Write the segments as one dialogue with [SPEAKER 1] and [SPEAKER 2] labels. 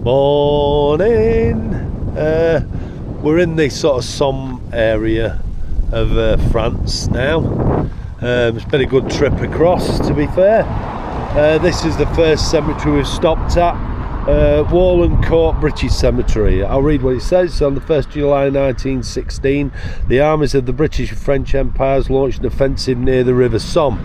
[SPEAKER 1] Morning. We're in the sort of Somme area of France now. It's been a good trip across, to be fair. This is the first cemetery we've stopped at, Wallencourt British Cemetery. I'll read what it says. On the 1st July 1916, the armies of the British and French empires launched an offensive near the River Somme.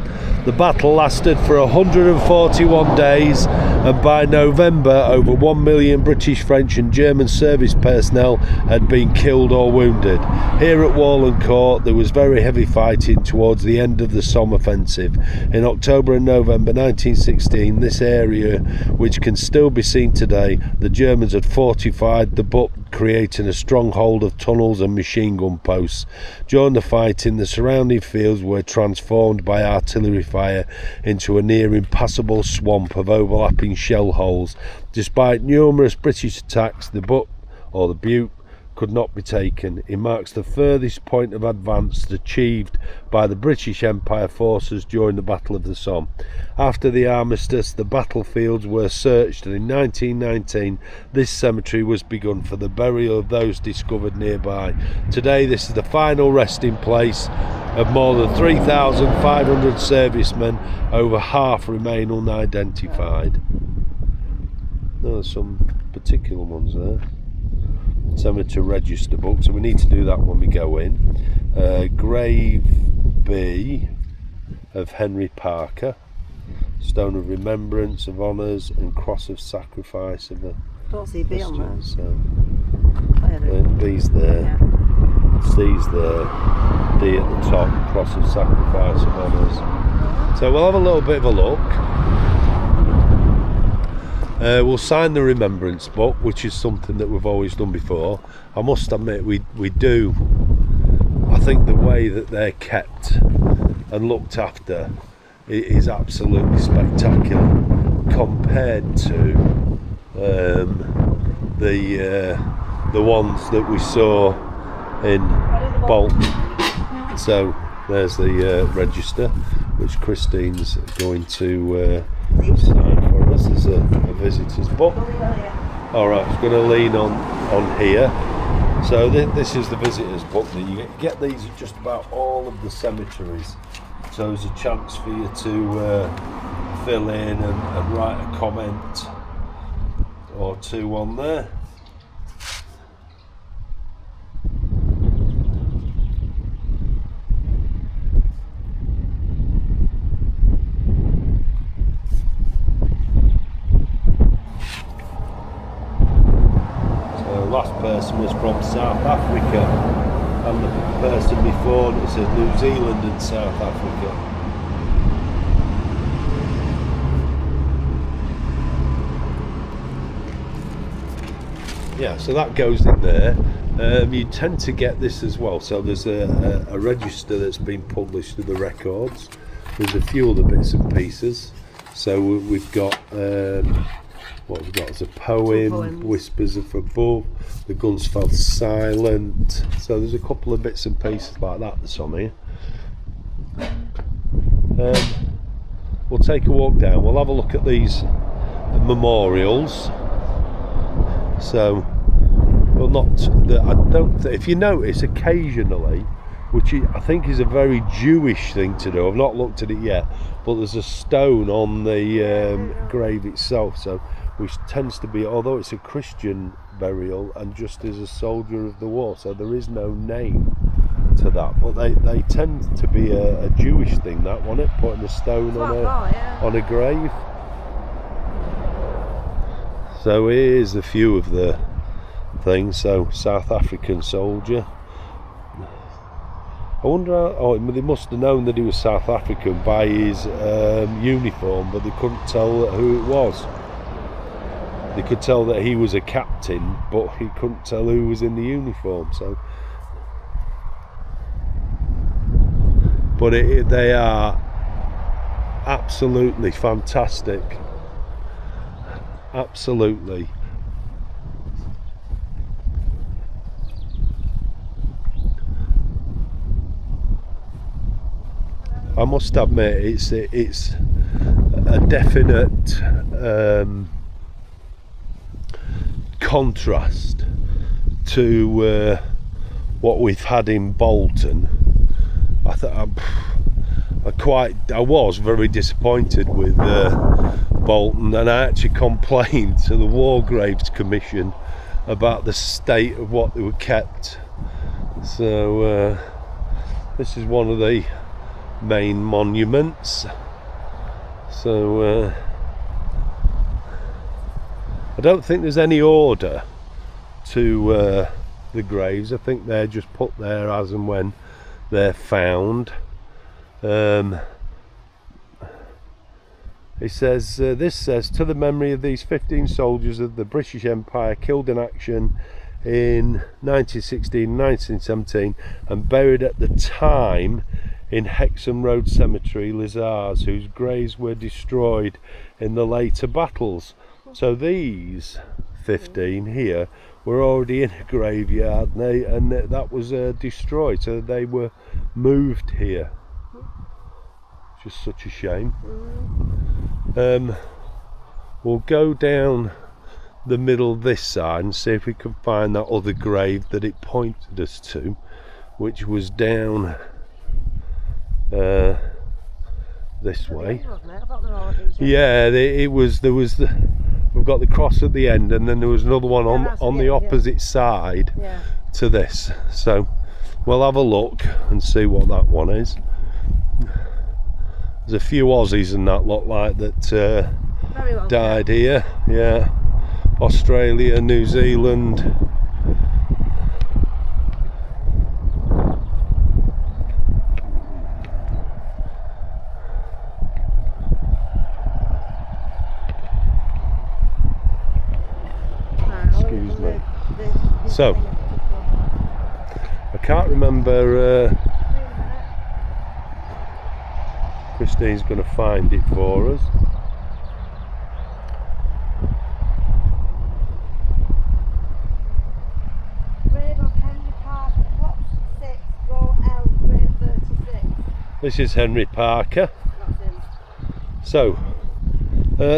[SPEAKER 1] The battle lasted for 141 days, and by November over 1 million British, French and German service personnel had been killed or wounded. Here at Wallencourt there was very heavy fighting towards the end of the Somme offensive. In October and November 1916, this area, which can still be seen today, the Germans had fortified the Butte, creating a stronghold of tunnels and machine gun posts. During the fighting, the surrounding fields were transformed by artillery fire into a near impassable swamp of overlapping shell holes. Despite numerous British attacks, the Butte could not be taken. It marks the furthest point of advance achieved by the British Empire forces during the Battle of the Somme. After the armistice, the battlefields were searched, and in 1919 this cemetery was begun for the burial of those discovered nearby. Today this is the final resting place of more than 3,500 servicemen. Over half remain unidentified. There's some particular ones there. Cemetery register book, so we need to do that when we go in. Grave B of Henry Parker, Stone of Remembrance, of Honours and Cross of Sacrifice of a
[SPEAKER 2] don't see B on there.
[SPEAKER 1] So B's there, yeah. C's there, D at the top, Cross of Sacrifice of Honours. So we'll have a little bit of a look. We'll sign the remembrance book, which is something that we've always done before. I must admit we do. I think the way that they're kept and looked after is absolutely spectacular compared to the ones that we saw in Bolton. So there's the register, which Christine's going to sign for us as a visitor's book. Alright, I'm going to lean on here. So this is the visitor's book that you get these at just about all of the cemeteries. So there's a chance for you to fill in and write a comment or two on there. Last person was from South Africa, and the person before it said New Zealand and South Africa. Yeah, so that goes in there. You tend to get this as well. So there's a register that's been published of the records. There's a few other bits and pieces. So we've got what we've got is a poem, Whispers of Above, The Guns Fell Silent. So there's a couple of bits and pieces like that that's on here. We'll take a walk down. We'll have a look at these memorials. So, well, if you notice occasionally, which I think is a very Jewish thing to do, I've not looked at it yet, but there's a stone on the grave itself, so which tends to be, although it's a Christian burial and just as a soldier of the war, so there is no name to that, but they tend to be a Jewish thing, that one, putting a stone on a grave. So here's a few of the things. So South African soldier. I wonder how, they must have known that he was South African by his uniform, but they couldn't tell who it was. They could tell that he was a captain, but he couldn't tell who was in the uniform. So, but they are absolutely fantastic. Absolutely. I must admit, it's a definite contrast to what we've had in Bolton. I was very disappointed with Bolton, and I actually complained to the War Graves Commission about the state of what they were kept. So this is one of the main monuments. So I don't think there's any order to the graves. I think they're just put there as and when they're found. It says, this says, to the memory of these 15 soldiers of the British Empire killed in action in 1916, 1917 and buried at the time in Hexham Road Cemetery, Lizars, whose graves were destroyed in the later battles. So these 15 here were already in a graveyard, and that was destroyed, so they were moved here. Just such a shame. We'll go down the middle this side and see if we can find that other grave that it pointed us to, which was down this way. Yeah, it was. There was we've got the cross at the end, and then there was another one on the opposite side to this. So we'll have a look and see what that one is. There's a few Aussies and that look like that died here. Yeah, Australia, New Zealand. Excuse me. So I can't remember. Christine's going to find it for us.
[SPEAKER 2] Grave of Henry Parker, plot 6, row L, grave 36.
[SPEAKER 1] This is Henry Parker.
[SPEAKER 2] That's him.
[SPEAKER 1] So,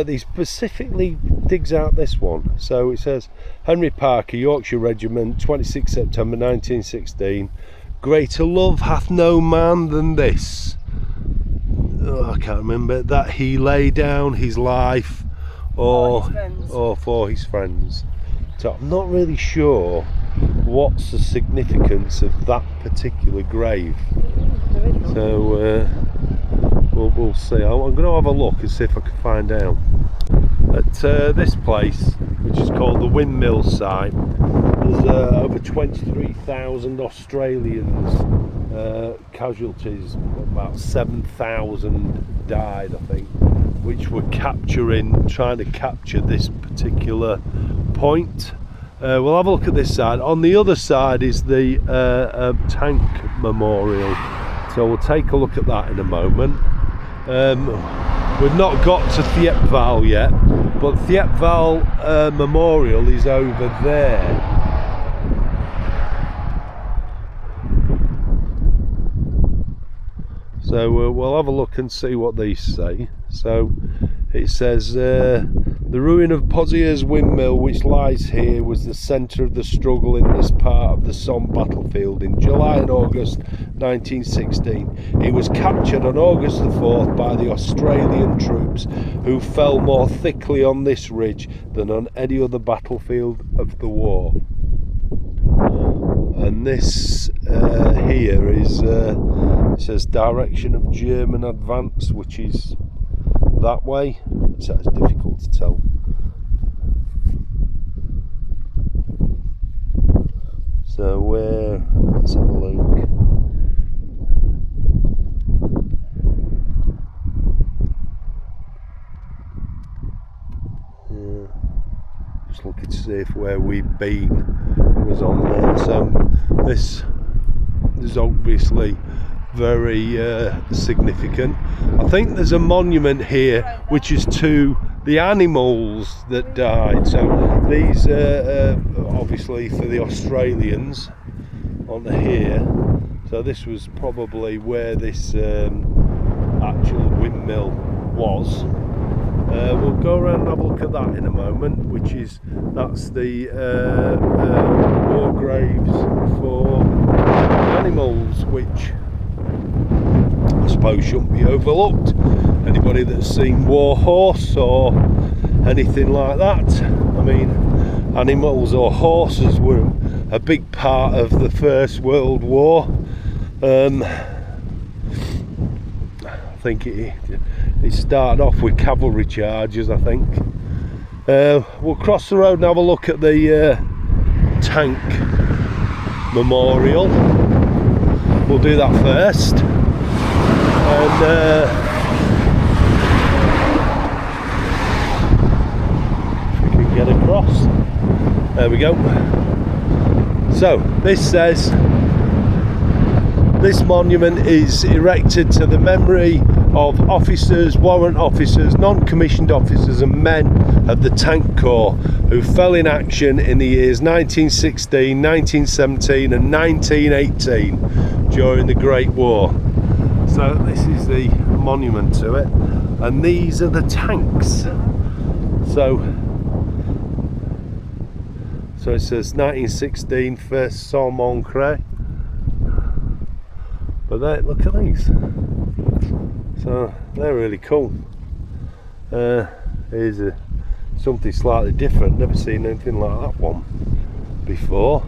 [SPEAKER 1] he specifically digs out this one. So it says, Henry Parker, Yorkshire Regiment, 26 September 1916. Greater love hath no man than this. Oh, I can't remember, that he lay down his life or for his friends. So I'm not really sure what's the significance of that particular grave. So we'll see. I'm going to have a look and see if I can find out. At this place, which is called the Windmill site, there's over 23,000 Australians casualties. About 7,000 died, I think, which were trying to capture this particular point. We'll have a look at this side. On the other side is the tank memorial, so we'll take a look at that in a moment. We've not got to Thiepval yet, but Thiepval memorial is over there. So we'll have a look and see what these say. So it says the ruin of Pozier's windmill, which lies here, was the centre of the struggle in this part of the Somme battlefield in July and August 1916. It was captured on August the 4th by the Australian troops, who fell more thickly on this ridge than on any other battlefield of the war. And this here is it says direction of German advance, which is that way. So it's difficult to tell. So let's have a look. Just looking to see if where we've been was on there. So this is obviously very significant. I think there's a monument here which is to the animals that died. So these obviously for the Australians on here. So this was probably where this actual windmill was. We'll go around and have a look at that in a moment, that's the war graves for animals, which I suppose shouldn't be overlooked. Anybody that's seen War Horse or anything like that, I mean, animals or horses were a big part of the First World War. I think it started off with cavalry charges, I think. We'll cross the road and have a look at the tank memorial. We'll do that first. And if we can get across. There we go. So this says, this monument is erected to the memory of officers, warrant officers, non-commissioned officers and men of the Tank Corps who fell in action in the years 1916, 1917 and 1918 during the Great War. So this is the monument to it, and these are the tanks. So it says 1916 first Somme. But look at these. So they're really cool. Here's something slightly different. Never seen anything like that one before.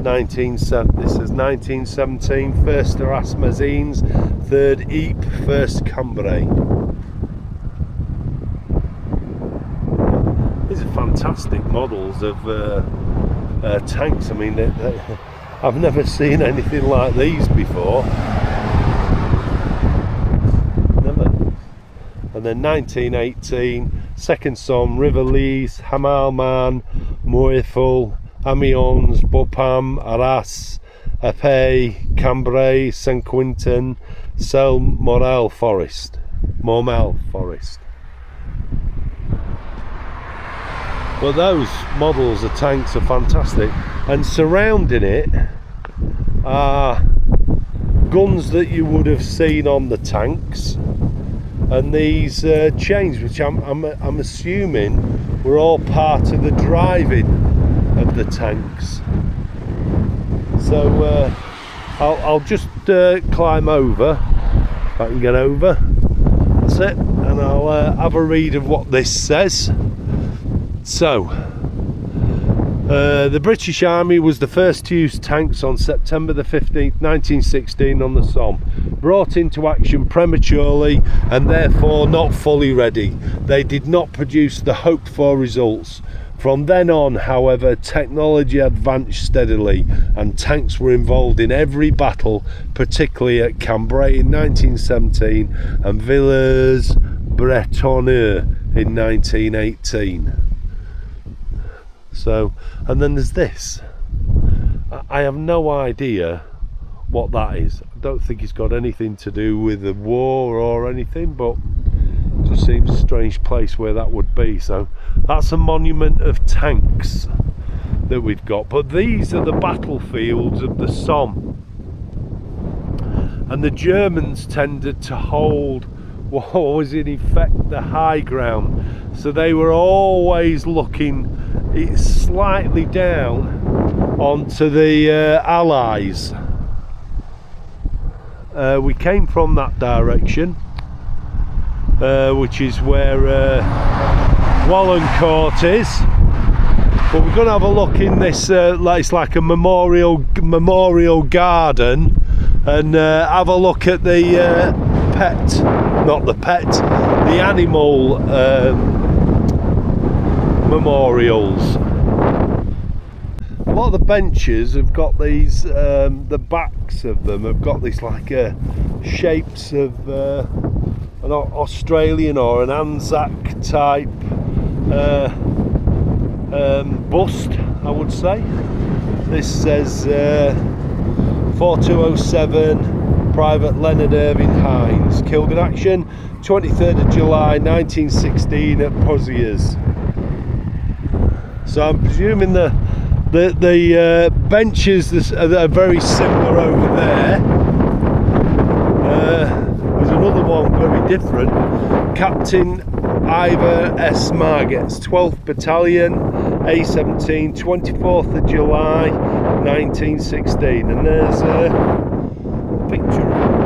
[SPEAKER 1] This is 1917 first Erasmusines, third Ypres, first Cambrai. These are fantastic models of tanks. I mean, I've never seen anything like these before. Never. And then 1918, second Somme, River Lys, Hamalman, Moerful, Amiens, Bopam, Arras, Epais, Cambrai, Saint Quentin, Celle Morel Forest. Well, those models of tanks are fantastic, and surrounding it are guns that you would have seen on the tanks, and these chains, which I'm assuming were all part of the driving of the tanks. So I'll just climb over, if I can get over. That's it, and I'll have a read of what this says. So, the British Army was the first to use tanks on September the 15th, 1916 on the Somme. Brought into action prematurely and therefore not fully ready, they did not produce the hoped for results. From then on, however, technology advanced steadily and tanks were involved in every battle, particularly at Cambrai in 1917 and Villers-Bretonneux in 1918. So, and then there's this. I have no idea what that is. I don't think it's got anything to do with the war or anything, but it just seems a strange place where that would be. So that's a monument of tanks that we've got. But these are the battlefields of the Somme. And the Germans tended to hold what was in effect the high ground. So they were always looking slightly down onto the Allies. We came from that direction, which is where Wallencourt is. But we're going to have a look in this. It's like a memorial garden, and have a look at the the animal memorials. A lot of the benches have got these, the backs of them have got these like shapes of an Australian or an Anzac type bust, I would say. This says 4207 Private Leonard Irving Hines, killed in action 23rd of July 1916 at Poziers. So I'm presuming the benches are very similar over there. War I, very different. Captain Ivor S. Margetts, 12th Battalion, A17, 24th of July 1916, and there's a picture of it.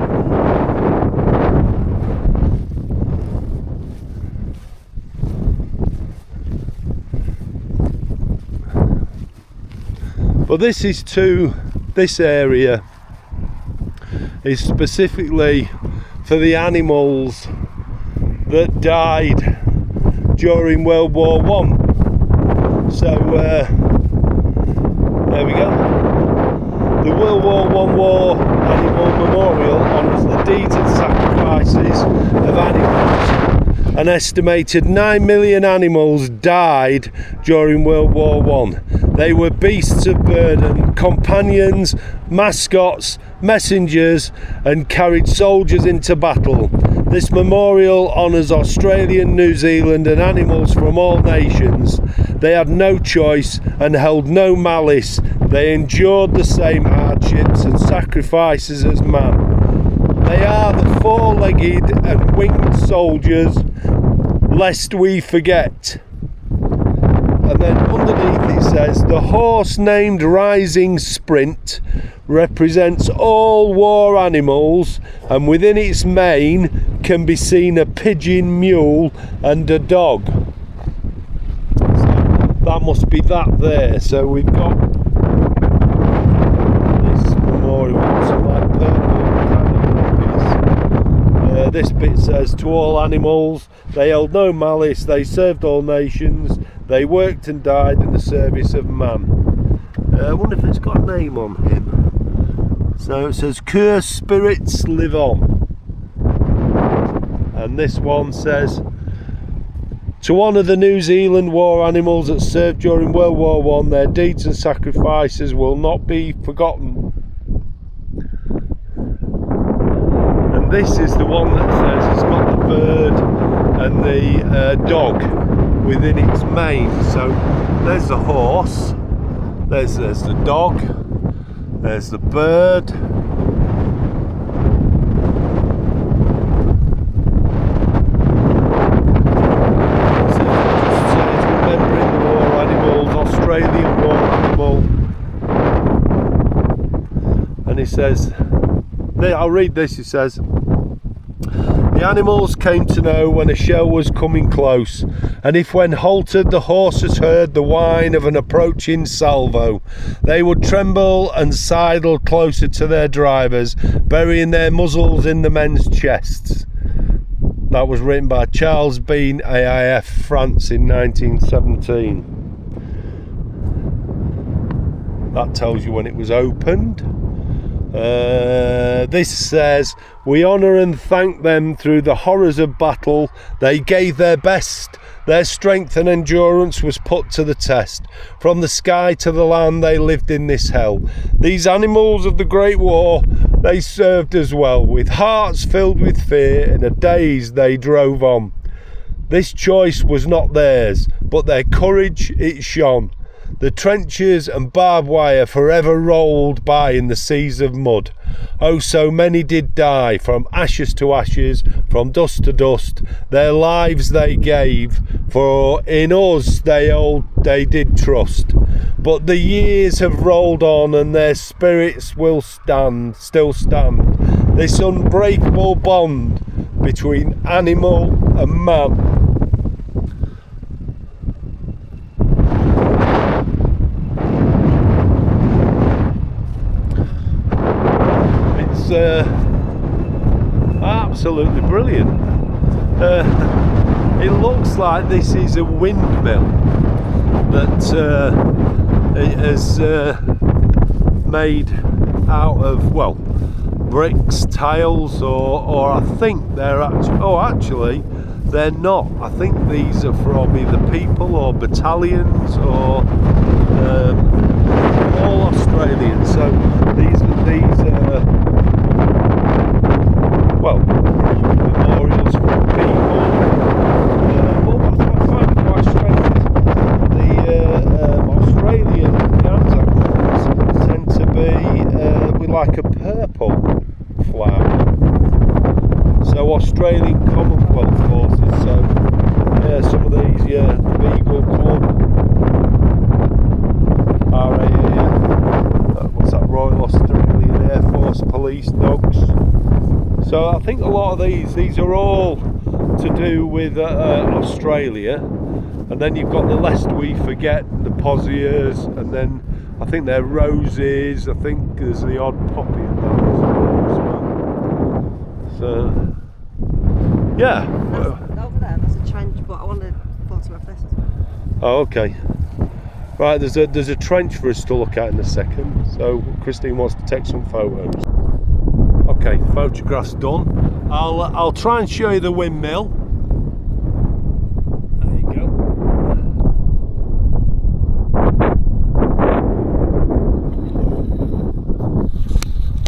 [SPEAKER 1] But this area is specifically for the animals that died during World War I. So there we go. The World War I War Animal Memorial honours the deeds and sacrifices of animals. An estimated 9 million animals died during World War I. They were beasts of burden, companions, mascots, messengers, and carried soldiers into battle. This memorial honours Australian, New Zealand and animals from all nations. They had no choice and held no malice. They endured the same hardships and sacrifices as man. They are the four-legged and winged soldiers, lest we forget. And then underneath it says, the horse named Rising Sprint represents all war animals, and within its mane can be seen a pigeon, mule and a dog. So that must be that there. So we've got this memorial with some like purple kind of poppies. This bit says, to all animals, they held no malice, they served all nations, they worked and died in the service of man. I wonder if it's got a name on him. So it says, cursed spirits live on. And this one says, to honour the New Zealand war animals that served during World War I, their deeds and sacrifices will not be forgotten. And this is the one that says it's got the bird and the dog within its mane. So there's the horse, there's the dog, there's the bird. Australian war animal, and he says, I'll read this, he says, the animals came to know when a shell was coming close, and if when halted the horses heard the whine of an approaching salvo, they would tremble and sidle closer to their drivers, burying their muzzles in the men's chests. That was written by Charles Bean, AIF, France in 1917. That tells you when it was opened. This says, we honour and thank them through the horrors of battle. They gave their best. Their strength and endurance was put to the test. From the sky to the land they lived in this hell. These animals of the Great War, they served as well. With hearts filled with fear, in a daze they drove on. This choice was not theirs, but their courage it shone. The trenches and barbed wire forever rolled by in the seas of mud. Oh, so many did die, from ashes to ashes, from dust to dust. Their lives they gave, for in us they did trust. But the years have rolled on, and their spirits will still stand. This unbreakable bond between animal and man. Absolutely brilliant. It looks like this is a windmill that is made out of, well, bricks, tiles, or I think they're actually they're not. I think these are from either people or battalions or all Australian. So these well, memorials for people. But what I find quite strange is the Australian Anzac ones tend to be with like a purple flower. So Australia Commonwealth forces. So yeah, some of these, yeah, Beagle Club, RAAF, what's that, Royal Australian Air Force Police Dogs. So I think a lot of these are all to do with Australia, and then you've got the Lest We Forget, the Posiers, and then I think they're roses. I think there's the odd poppy in those as well. So yeah.
[SPEAKER 2] That's, over there, that's a trench, but I want to photograph this as well.
[SPEAKER 1] Oh, okay. Right, there's a trench for us to look at in a second. So Christine wants to take some photos. Okay, photographs done. I'll try and show you the windmill. There you go.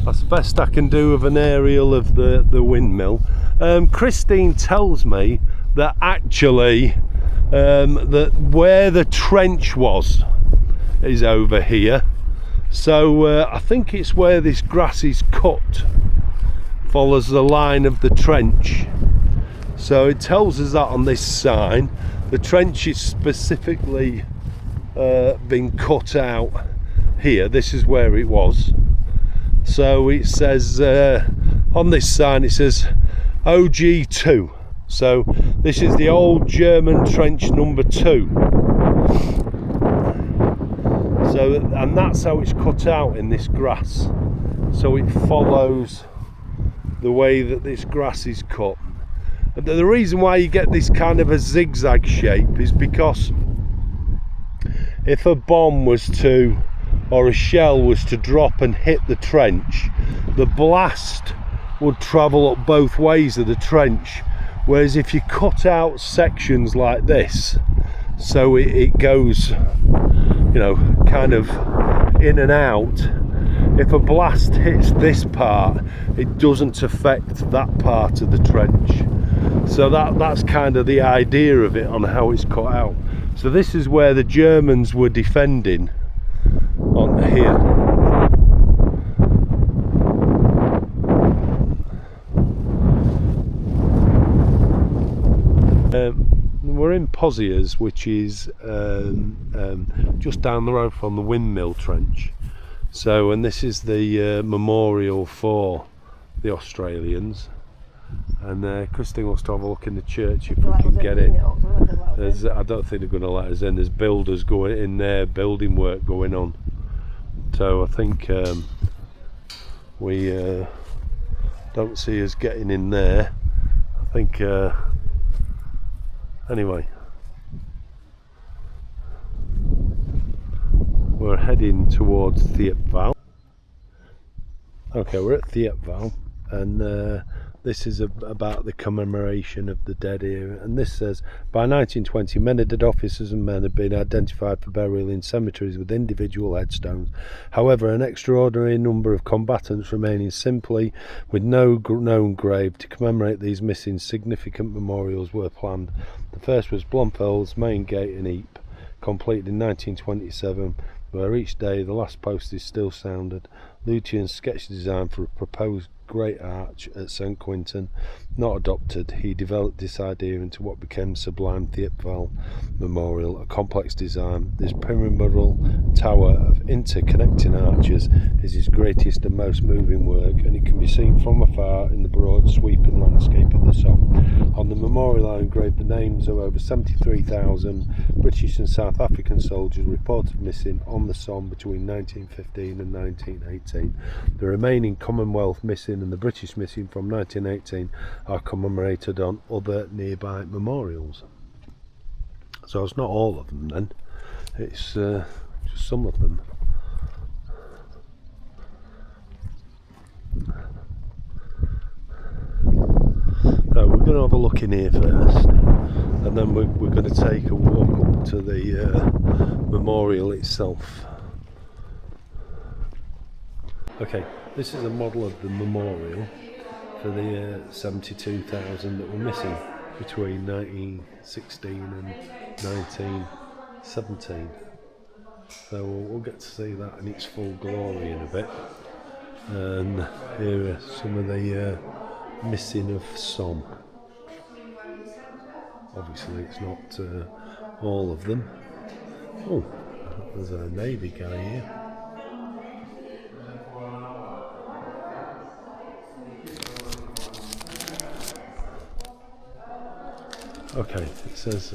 [SPEAKER 1] That's the best I can do of an aerial of the windmill. Christine tells me that actually that where the trench was is over here. So I think it's where this grass is cut, follows the line of the trench. So it tells us that on this sign. The trench is specifically been cut out here. This is where it was. So it says on this sign, it says OG2. So this is the old German trench number 2. So, and that's how it's cut out in this grass. So it follows the way that this grass is cut. And the reason why you get this kind of a zigzag shape is because if a bomb was to, or a shell was to drop and hit the trench, the blast would travel up both ways of the trench. Whereas if you cut out sections like this, so it goes, you know, kind of in and out, if a blast hits this part, it doesn't affect that part of the trench. So that's kind of the idea of it on how it's cut out. So this is where the Germans were defending on here. We're in Posiers, which is just down the road from the windmill trench. So, and this is the memorial for the Australians. And Christine wants to have a look in the church if we can get in. I don't think they're going to let us in. There's builders going in there, building work going on. So I think we don't see us getting in there. I think anyway, we're heading towards Thiepval. Okay, we're at Thiepval, and this is about the commemoration of the dead here. And this says, by 1920, many dead officers and men had been identified for burial in cemeteries with individual headstones. However, an extraordinary number of combatants remaining simply with no known grave. To commemorate these missing, significant memorials were planned. The first was Blomfeld's main gate in Ypres, completed in 1927, where each day the last post is still sounded. Lucian's sketch design for a proposed great arch at St Quentin, not adopted, he developed this idea into what became Sublime Thiepval Memorial, a complex design. This pyramidal tower of interconnecting arches is his greatest and most moving work, and it can be seen from afar in the broad sweeping landscape of the Somme. On the memorial are engraved the names of over 73,000 British and South African soldiers reported missing on the Somme between 1915 and 1918. The remaining Commonwealth missing and the British missing from 1918 are commemorated on other nearby memorials. So it's not all of them then, it's just some of them. So we're going to have a look in here first, and then we're going to take a walk up to the memorial itself. Okay, this is a model of the memorial for the 72,000 that were missing between 1916 and 1917. So we'll get to see that in its full glory in a bit. And here are some of the missing of Somme. Obviously it's not all of them. Oh, there's a Navy guy here. Okay, it says,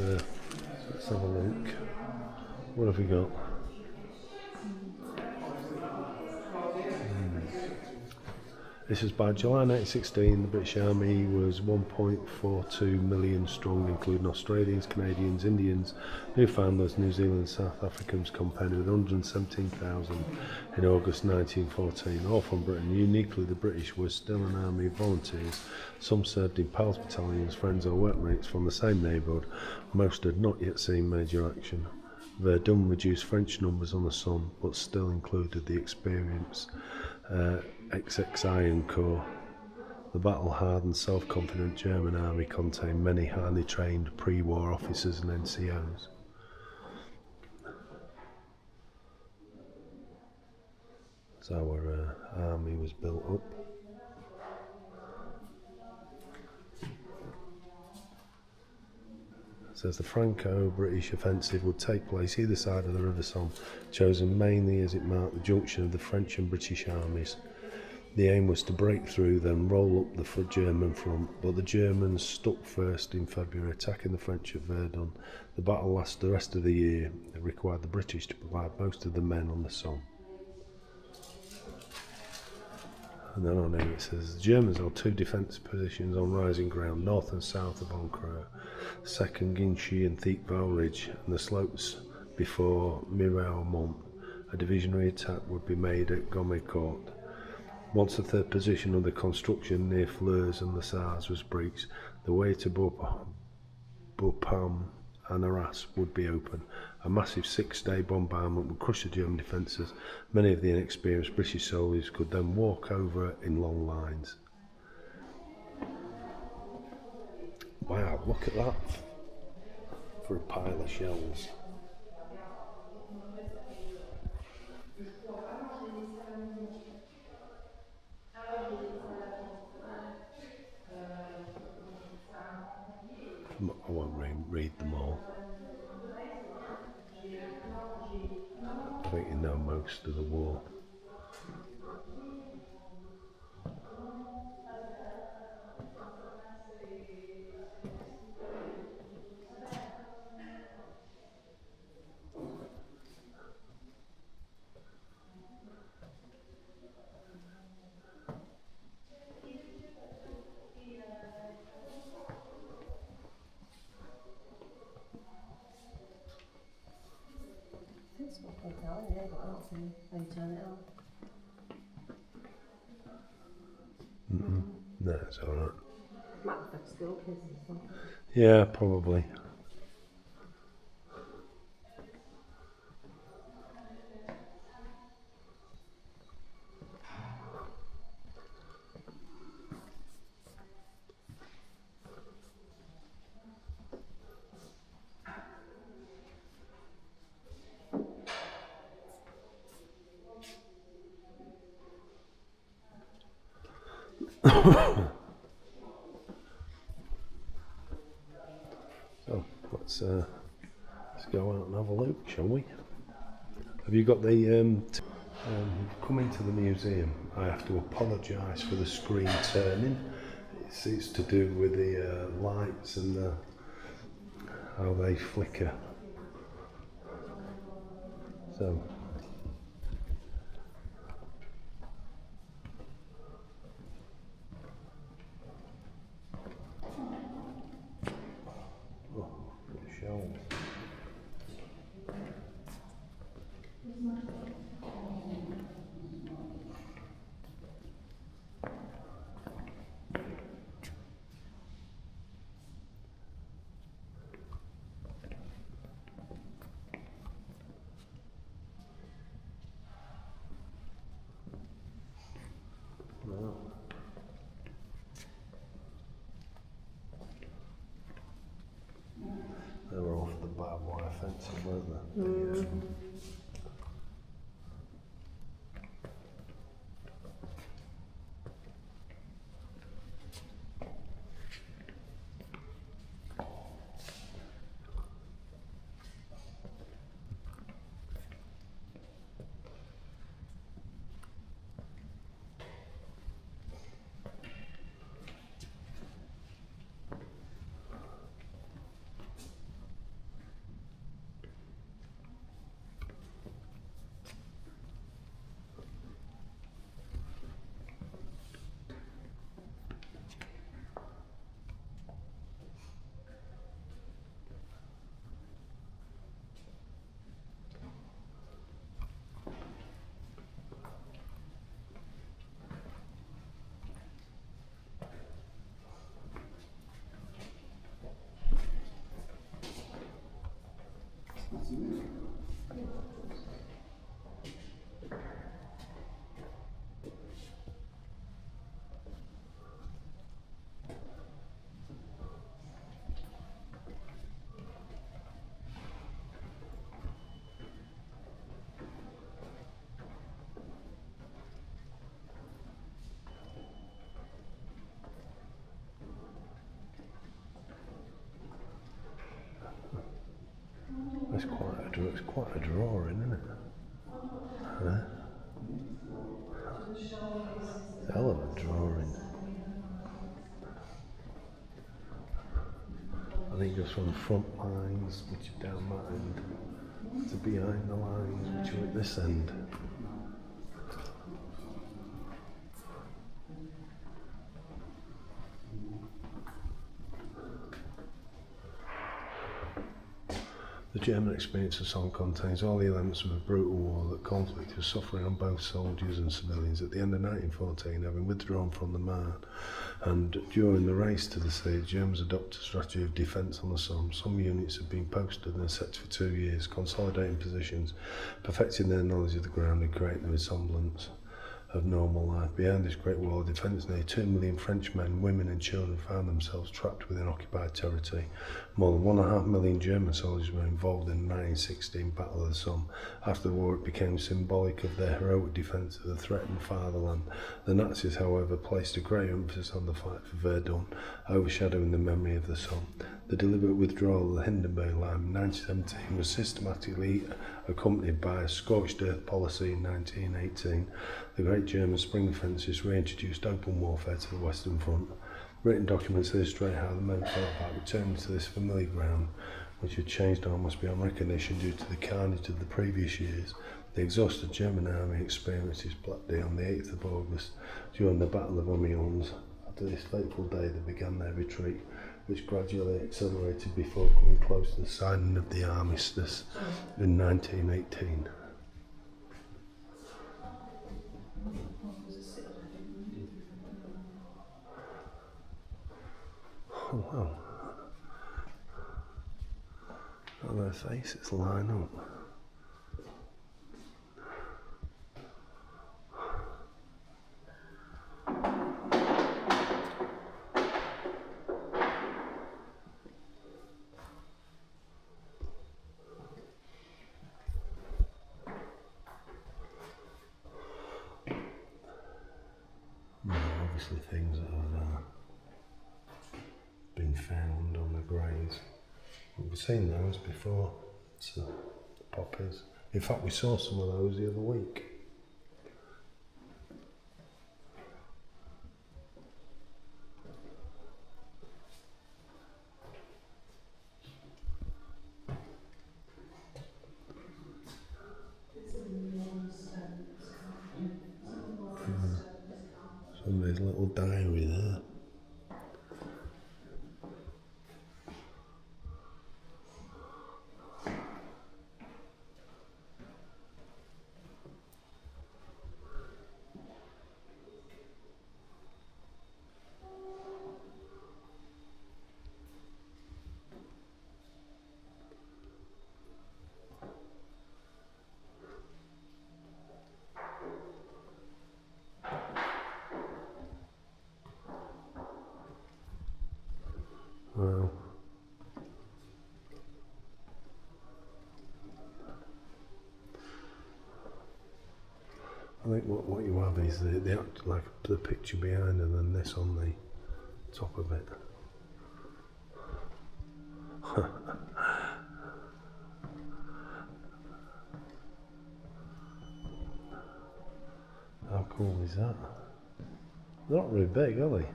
[SPEAKER 1] let's have a look. What have we got? This is by July 1916, the British Army was 1.42 million strong, including Australians, Canadians, Indians, Newfoundlanders, New Zealand, South Africans, compared with 117,000 in August 1914, all from Britain. Uniquely, the British were still an army of volunteers. Some served in pals battalions, friends or workmates from the same neighbourhood. Most had not yet seen major action. Verdun reduced French numbers on the Somme, but still included the experienced XX Iron Corps. The battle-hardened, self-confident German army contained many highly trained pre-war officers and NCOs. So our army was built up. It says the Franco-British offensive would take place either side of the River Somme, chosen mainly as it marked the junction of the French and British armies. The aim was to break through, then roll up the German front, but the Germans stuck first in February, attacking the French at Verdun. The battle lasted the rest of the year. It required the British to provide most of the men on the Somme. And then on here it says the Germans held two defensive positions on rising ground, north and south of Ancre, second Ginchy and Thiepval Ridge, and the slopes before Miraumont. A divisionary attack would be made at Gommecourt. Once the third position under construction near Flers and Les Sars was breached, the way to Bapaume and Arras would be open. A massive 6-day bombardment would crush the German defences. Many of the inexperienced British soldiers could then walk over in long lines. Wow, look at that for a pile of shells. I won't read them all. I think you know most of the war.
[SPEAKER 2] It's got a hotel in here, but I don't see how you turn it on.
[SPEAKER 1] No, it's alright.
[SPEAKER 2] Might be for school kids or something.
[SPEAKER 1] Yeah, probably. So let's go out and have a look, shall we? Have you got the come into the museum? I have to apologise for the screen turning. It's to do with the lights and how they flicker. So shells. Wow. They were off the barbed wire fencing, weren't they? it's quite a drawing, isn't it? Huh? Hell of a drawing. I think it goes from the front lines, which are down that end, to behind the lines, which are at this end. The German experience of Somme contains all the elements of a brutal war that conflict was suffering on both soldiers and civilians. At the end of 1914, having withdrawn from the Marne, and during the race to the sea, the Germans adopted a strategy of defence on the Somme. Some units had been posted and set for 2 years, consolidating positions, perfecting their knowledge of the ground and creating the resemblance of normal life. Behind this great wall of defence, nearly 2 million French men, women and children found themselves trapped within occupied territory. More than 1.5 million German soldiers were involved in the 1916 Battle of the Somme. After the war, it became symbolic of their heroic defence of the threatened fatherland. The Nazis, however, placed a great emphasis on the fight for Verdun, overshadowing the memory of the Somme. The deliberate withdrawal of the Hindenburg Line in 1917 was systematically accompanied by a scorched earth policy in 1918. The Great German Spring Offensive reintroduced open warfare to the Western Front. Written documents illustrate how the men felt about returning to this familiar ground, which had changed almost beyond recognition due to the carnage of the previous years. The exhausted German army experienced its Black Day on the 8th of August during the Battle of Amiens. After this fateful day, they began their retreat, which gradually accelerated before coming close to the signing of the armistice in 1918. Oh wow. How their faces line up. Obviously things that have been found on the graves. We've seen those before. It's the poppies. In fact, we saw some of those the other week. Somebody's little diary there. Wow. I think what you have is the like the picture behind and then this on the top of it. How cool is that? They're not very big, are they?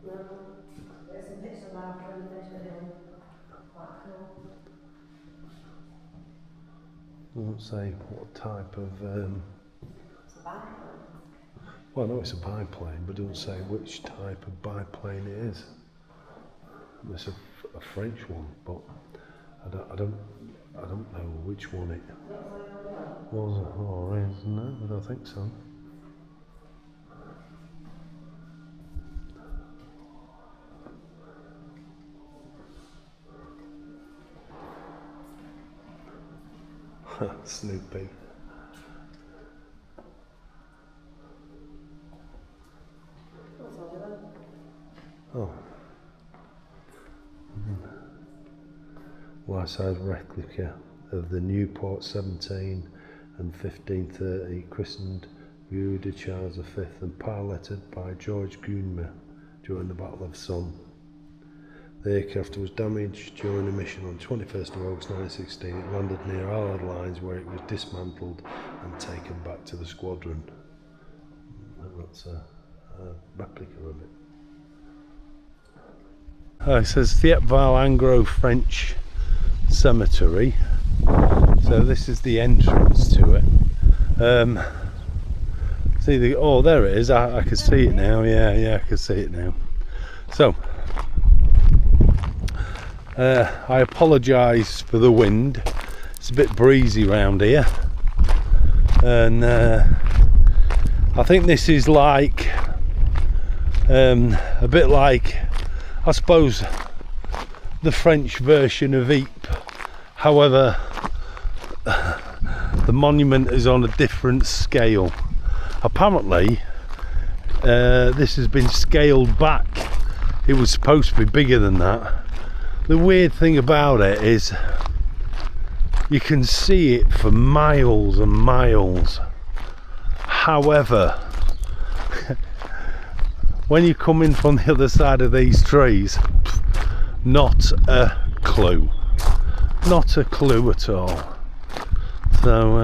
[SPEAKER 2] No, there's some pictures of after and finished the film. Quite cool.
[SPEAKER 1] Doesn't say what type of.
[SPEAKER 2] It's a biplane.
[SPEAKER 1] Well, I know it's a biplane, but it doesn't say which type of biplane it is. It's a French one, but I don't know which one it was or is. No, I don't think so. Snoopy. Oh. Life-size replica of the Newport 17 and 1530, christened Rue de Charles V and piloted by George Gunmer during the Battle of Somme. The aircraft was damaged during a mission on 21st of August 1916. It landed near Allied lines where it was dismantled and taken back to the squadron. And that's a replica of it. It says Thiepval Anglo-French Cemetery. So this is the entrance to it. See the, oh, there it is. I can see it now. Yeah, I can see it now. So I apologise for the wind. It's a bit breezy round here, and I think this is like a bit like, I suppose, the French version of Ypres. However, the monument is on a different scale. Apparently this has been scaled back. It was supposed to be bigger than that. The weird thing about it is you can see it for miles and miles. However, when you come in from the other side of these trees, not a clue. Not a clue at all. So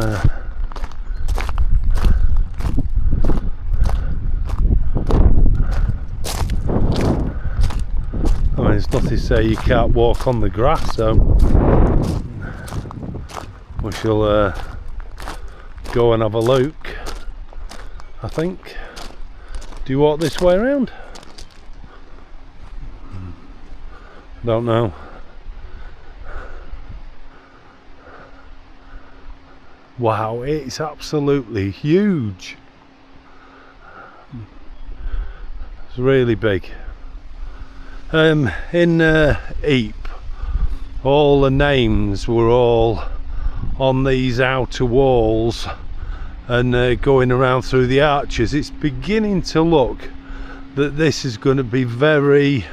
[SPEAKER 1] I mean, it's nothing to say you can't walk on the grass, so we shall go and have a look, I think. Do you walk this way around? Don't know. Wow, it's absolutely huge. It's really big. In Ypres, all the names were all on these outer walls and going around through the arches. It's beginning to look that this is going to be very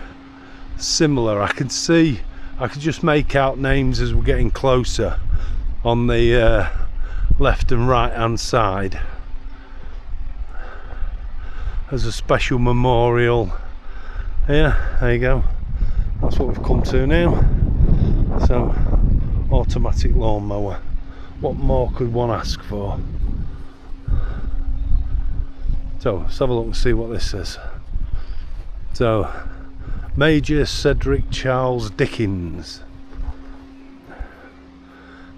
[SPEAKER 1] similar. I can just make out names as we're getting closer on the left and right hand side. There's a special memorial. Yeah, there you go. That's what we've come to now. So, automatic lawnmower. What more could one ask for? So, let's have a look and see what this says. So, Major Cedric Charles Dickens.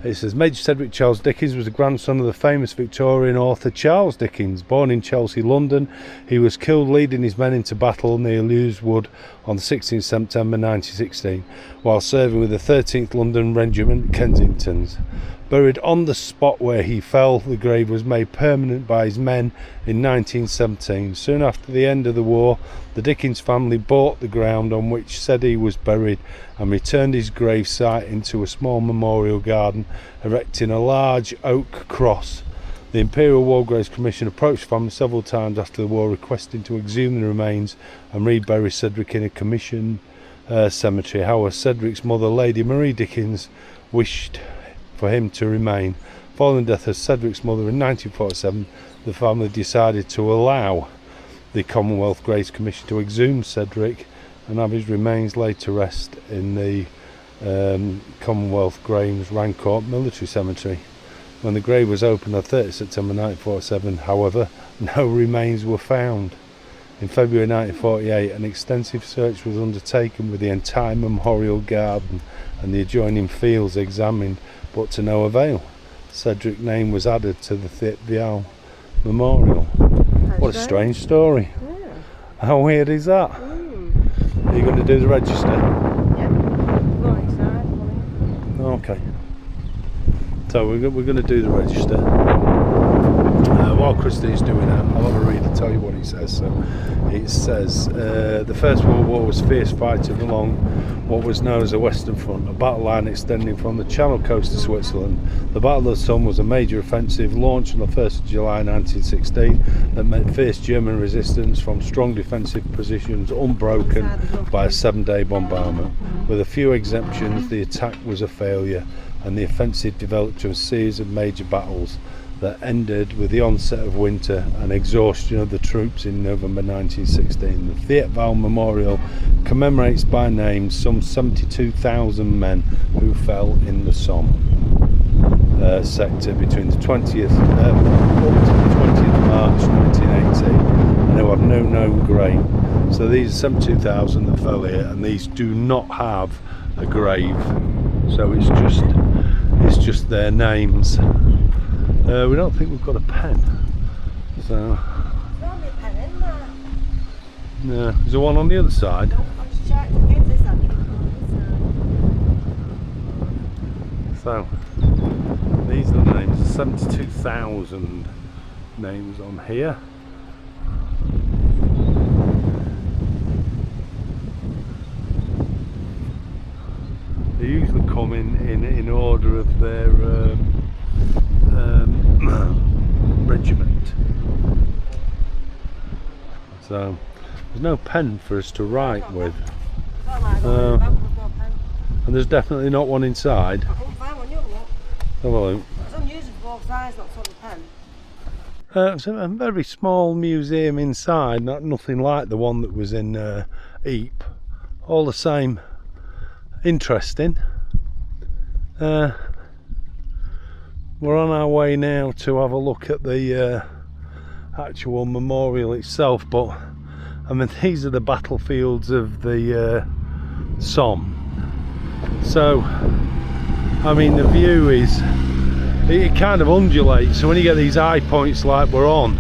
[SPEAKER 1] It says Major Cedric Charles Dickens was the grandson of the famous Victorian author Charles Dickens. Born in Chelsea, London, he was killed leading his men into battle near Leweswood on 16 September 1916 while serving with the 13th London Regiment Kensingtons. Buried on the spot where he fell, the grave was made permanent by his men in 1917. Soon after the end of the war, the Dickens family bought the ground on which Seddy was buried and returned his grave site into a small memorial garden, erecting a large oak cross. The Imperial War Graves Commission approached the family several times after the war, requesting to exhume the remains and rebury Cedric in a commission cemetery. However, Cedric's mother, Lady Marie Dickens, wished for him to remain. Following the death of Cedric's mother in 1947, the family decided to allow the Commonwealth Graves Commission to exhume Cedric and have his remains laid to rest in the Commonwealth Graves Rancourt Military Cemetery. When the grave was opened on 30 September 1947, however, no remains were found. In February 1948, an extensive search was undertaken with the entire memorial garden and the adjoining fields examined, but to no avail. Cedric's name was added to the Thiepval Memorial. What a strange story.
[SPEAKER 2] Yeah.
[SPEAKER 1] How weird is that? Are you going to do the register?
[SPEAKER 2] Yep. Go inside.
[SPEAKER 1] Okay. So we're going to do the register. While Christine's doing that, I'll have a read and tell you what it says. So it says the First World War was fierce fighting along what was known as the Western Front, a battle line extending from the Channel coast to Switzerland. The Battle of Somme was a major offensive launched on the 1st of July 1916 that met fierce German resistance from strong defensive positions unbroken by a 7-day bombardment. With a few exemptions, the attack was a failure and the offensive developed to a series of major battles that ended with the onset of winter and exhaustion of the troops in November 1916. The Thiepval Memorial commemorates by name some 72,000 men who fell in the Somme sector between the 20th up to the 20th of March 1918, and who have no known grave. So these are 72,000 that fell here, and these do not have a grave, so it's just their names. We don't think we've got a pen, so
[SPEAKER 2] There's only a pen in there.
[SPEAKER 1] no. Is there one on the other side?
[SPEAKER 2] Nope, I'll just check to get this out.
[SPEAKER 1] So these are the names. 72,000 names on here. They usually come in order of their regiment. So there's no pen for us to write with, and there's definitely not one inside.
[SPEAKER 2] I couldn't find one, you look.
[SPEAKER 1] Have a look.
[SPEAKER 2] It's unusual for both sides, not sort of pen.
[SPEAKER 1] It's a very small museum inside, nothing like the one that was in Ypres. All the same, interesting. We're on our way now to have a look at the actual memorial itself, but I mean, these are the battlefields of the Somme. So I mean, the view is, it kind of undulates, so when you get these high points like we're on,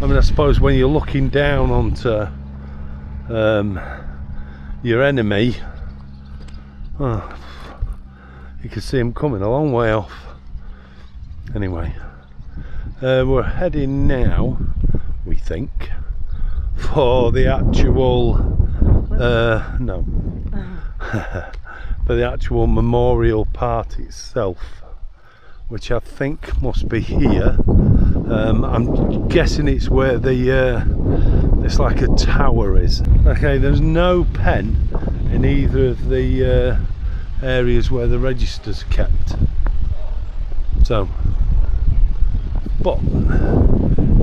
[SPEAKER 1] I mean, I suppose when you're looking down onto your enemy, you can see him coming a long way off. Anyway, we're heading now, we think, for the actual for the actual memorial part itself, which I think must be here. I'm guessing it's where the it's like a tower is. Okay, there's no pen in either of the areas where the registers are kept. So, but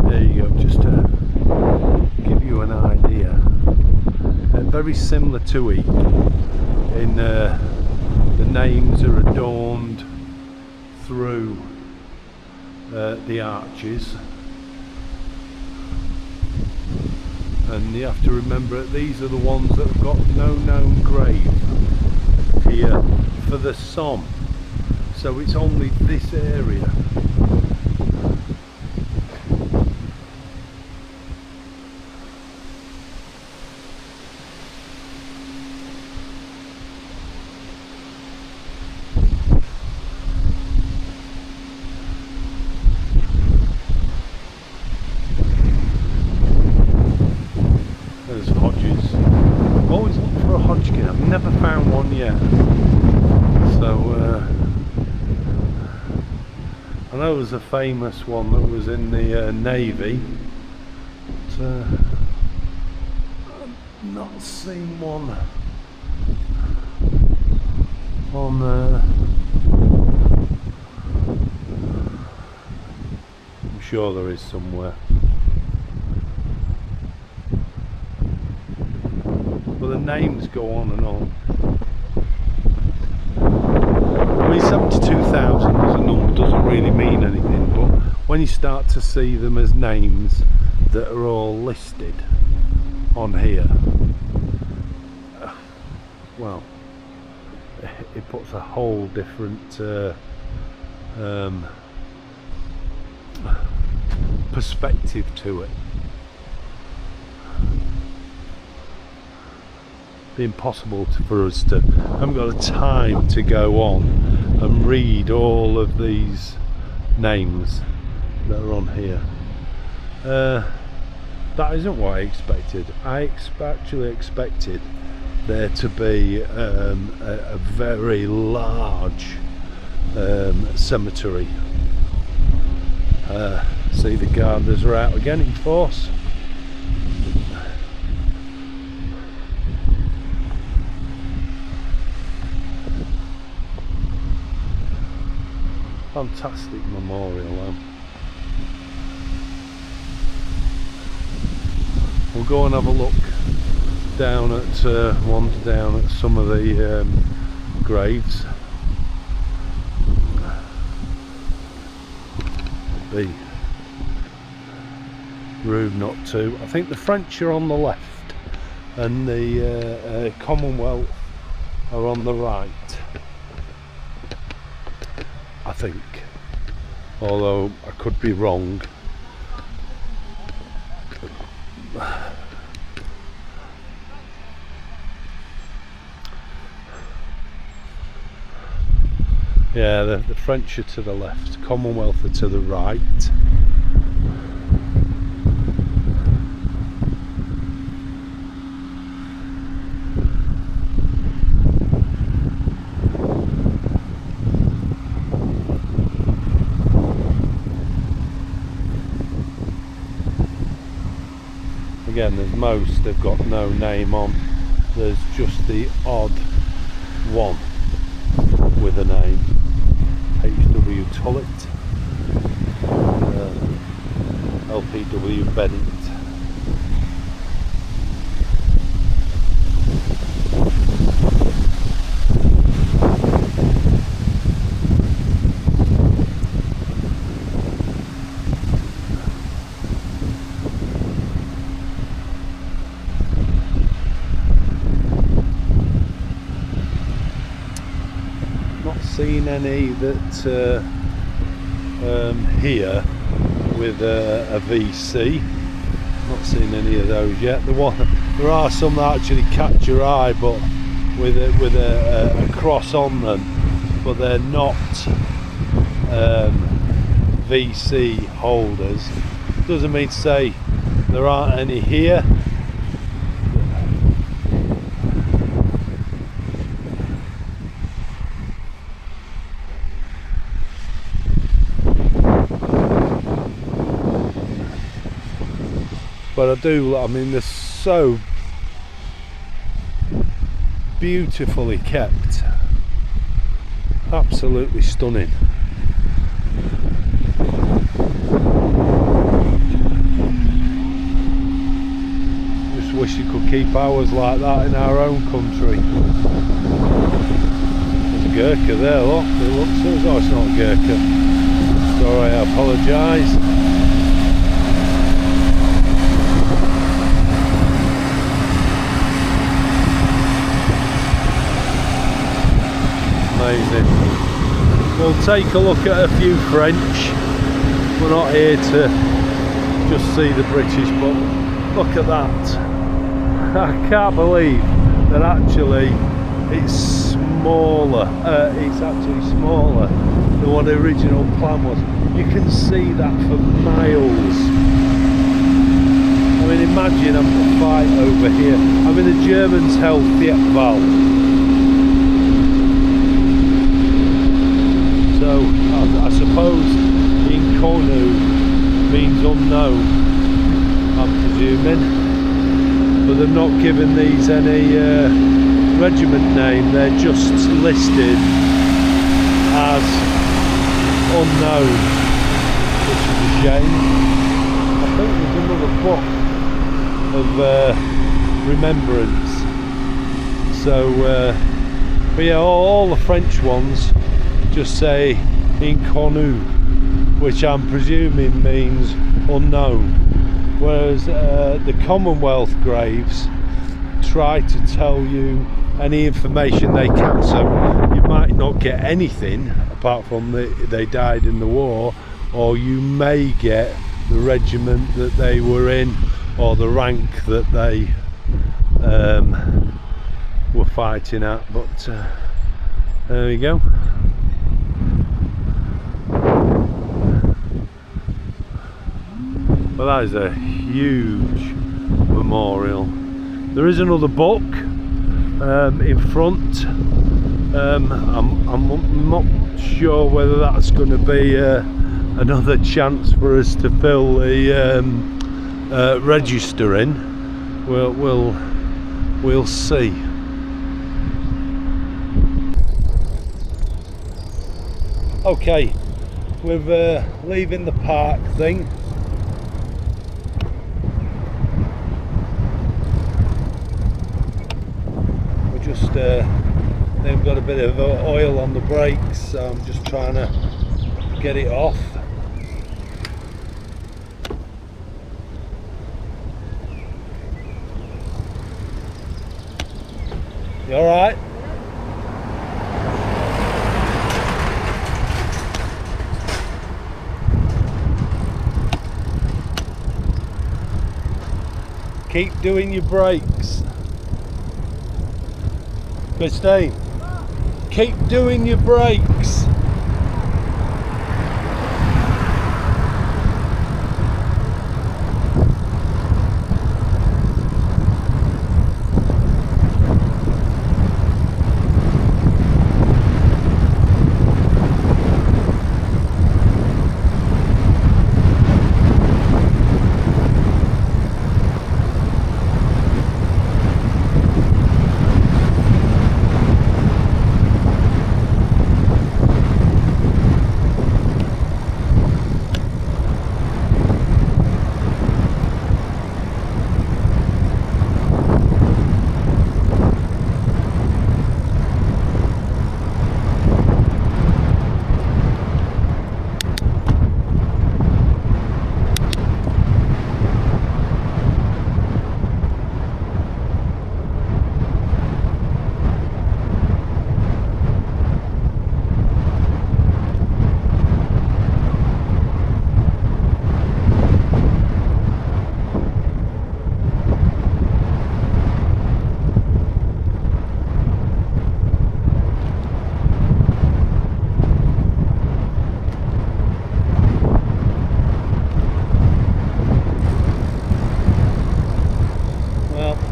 [SPEAKER 1] there you go, just to give you an idea. Very similar to Ypres, in the names are adorned through the arches, and you have to remember that these are the ones that have got no known grave here for the Somme, so it's only this area. There's Hodges. I've always looked for a Hodgkin, I've never found one yet. So I know there's a famous one that was in the Navy, but I've not seen one on I'm sure there is somewhere. But the names go on and on. I mean, 72,000 as a number doesn't really mean anything, but when you start to see them as names that are all listed on here, well, it puts a whole different perspective to it. Be impossible for us to, I haven't got the time to go on and read all of these names that are on here. That isn't what I expected. I actually expected there to be a very large cemetery. See, the gardeners are out again in force. Fantastic memorial though. we'll go and have a look down at wander down at some of the graves. Be rude not to. I think the French are on the left and the Commonwealth are on the right, I think, although I could be wrong. Yeah, the French are to the left, Commonwealth are to the right. Again, there's most, they've got no name on. There's just the odd one with a name. H.W. Tullett, L.P.W. Bennett. Seen any that here with a VC. Not seen any of those yet. There are some that actually catch your eye, but with a cross on them, but they're not VC holders. Doesn't mean to say there aren't any here. But I mean, they're so beautifully kept, absolutely stunning. Just wish you could keep ours like that in our own country. There's a Gurkha there, look. It looks as though it's not a Gurkha. Sorry, I apologise. Amazing. We'll take a look at a few French. We're not here to just see the British, but look at that. I can't believe that actually it's smaller. It's actually smaller than what the original plan was. You can see that for miles. I mean, imagine having to fight over here. I mean, the Germans held Thiepval. So I suppose Inconnu means unknown, I'm presuming, but they've not given these any regiment name. They're just listed as unknown, which is a shame. I think there's another book of remembrance. So, but yeah, all the French ones just say Inconnu, which I'm presuming means unknown, whereas the Commonwealth graves try to tell you any information they can, so you might not get anything apart from they died in the war, or you may get the regiment that they were in or the rank that they were fighting at. But there we go. Well, that is a huge memorial. There is another book in front. I'm not sure whether that's going to be another chance for us to fill the register in. We'll see. Okay, we're leaving the park thing. they've got a bit of oil on the brakes, so I'm just trying to get it off. You alright? Keep doing your brakes. Christine, keep doing your brakes.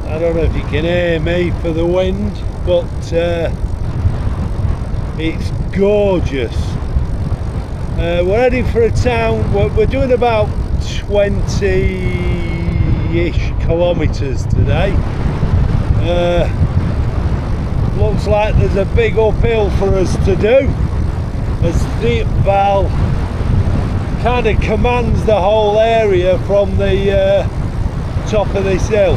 [SPEAKER 1] I don't know if you can hear me for the wind, but it's gorgeous. We're heading for a town. We're doing about 20-ish kilometres today. Looks like there's a big uphill for us to do, as Thiepval kind of commands the whole area from the top of this hill.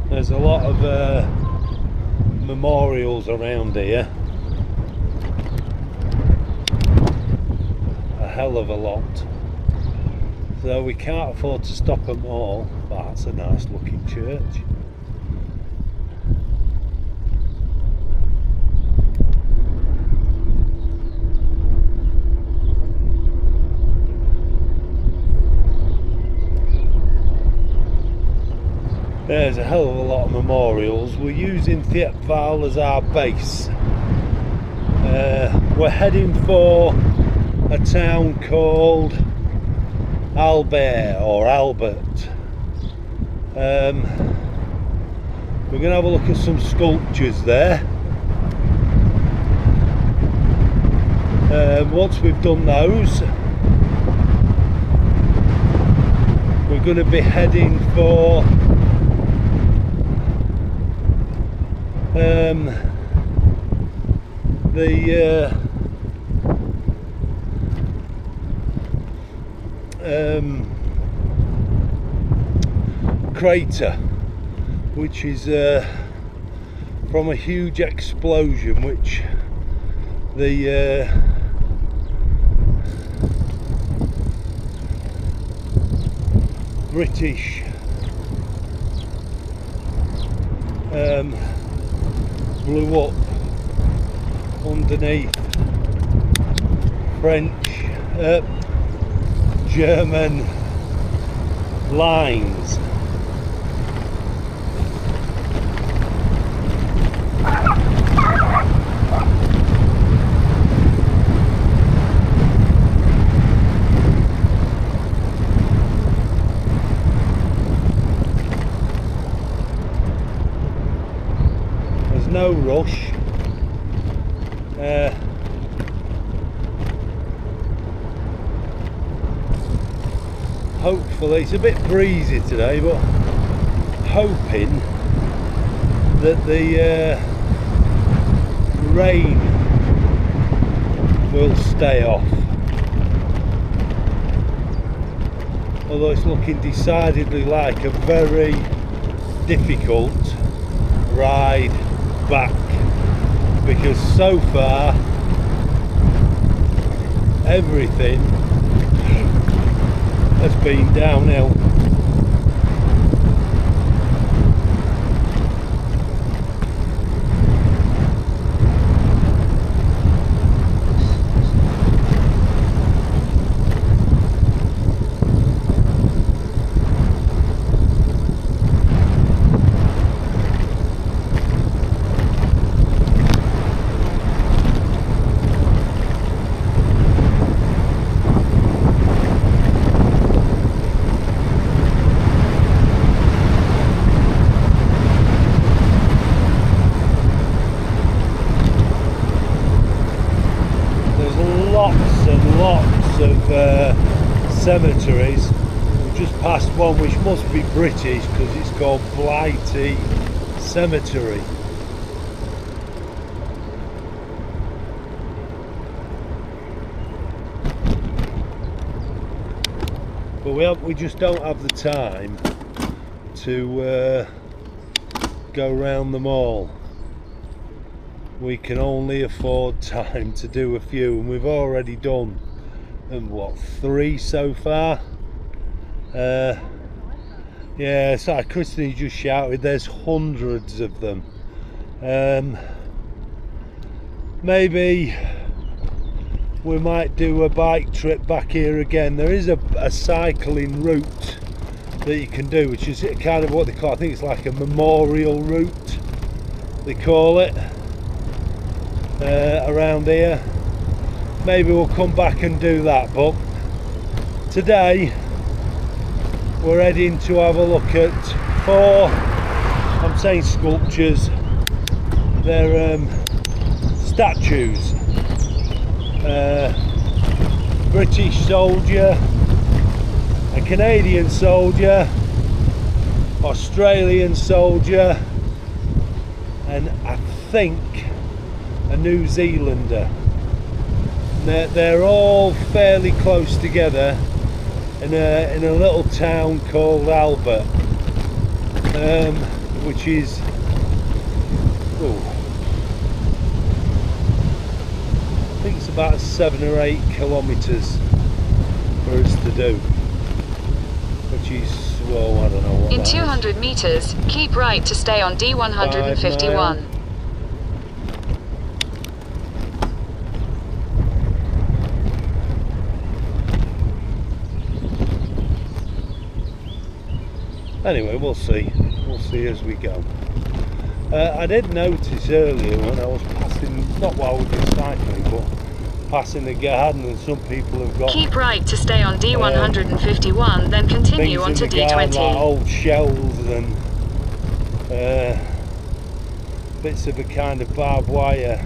[SPEAKER 1] There's a lot of memorials around here, a hell of a lot, so we can't afford to stop them all. But that's a nice looking church. There's a hell of a lot of memorials. We're using Thiepval as our base. We're heading for a town called Albert or Albert. We're going to have a look at some sculptures there. Once we've done those, we're going to be heading for the crater, which is from a huge explosion which the British blew up underneath French, German lines. There's no rush. Hopefully, it's a bit breezy today, but hoping that the rain will stay off. Although it's looking decidedly like a very difficult ride back, because so far everything has been downhill. Lots of cemeteries. We've just passed one which must be British because it's called Blighty Cemetery. But we just don't have the time to go round them all. We can only afford time to do a few, and we've already done what, 3 so far. Yeah, sorry, Christine just shouted there's hundreds of them. Maybe we might do a bike trip back here again. There is a cycling route that you can do, which is kind of what they call, I think it's like a memorial route they call it. Around here, maybe we'll come back and do that, but today we're heading to have a look at 4, I'm saying sculptures, they're statues. British soldier, a Canadian soldier, Australian soldier, and I think a New Zealander. They're all fairly close together in a little town called Albert, which is I think it's about 7 or 8 kilometres for us to do, which is, well, I don't know what.
[SPEAKER 3] In 200 metres, keep right to stay on D151.
[SPEAKER 1] Anyway, we'll see as we go. I did notice earlier when I was passing, not while we were cycling, but passing the garden, and some people have got...
[SPEAKER 3] Keep right to stay on D151, then continue onto D20.
[SPEAKER 1] Garden, like old shells and bits of a kind of barbed wire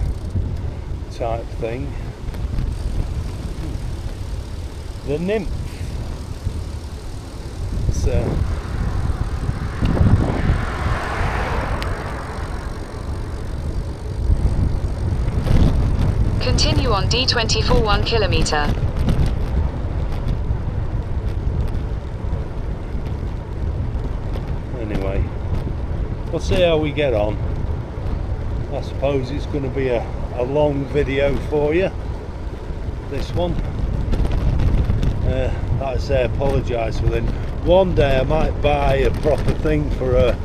[SPEAKER 1] type thing. the Nymph. It's
[SPEAKER 3] Continue on D24 1 kilometer.
[SPEAKER 1] anyway, we'll see how we get on. I suppose it's going to be a long video for you, this one. Like I say, I apologise for them. One day I might buy a proper thing for a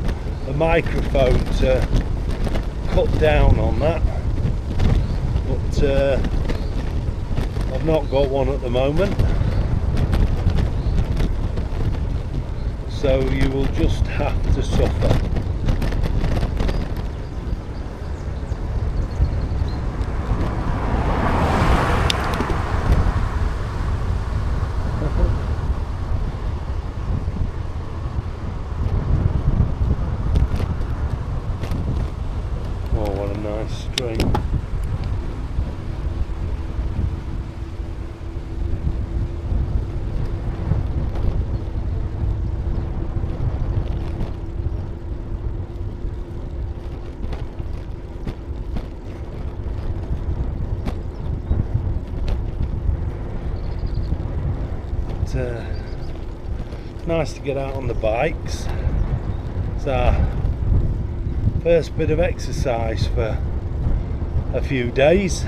[SPEAKER 1] microphone to cut down on that, but I've not got one at the moment, so you will just have to suffer. Oh, what a nice stream. Nice to get out on the bikes. It's our first bit of exercise for a few days.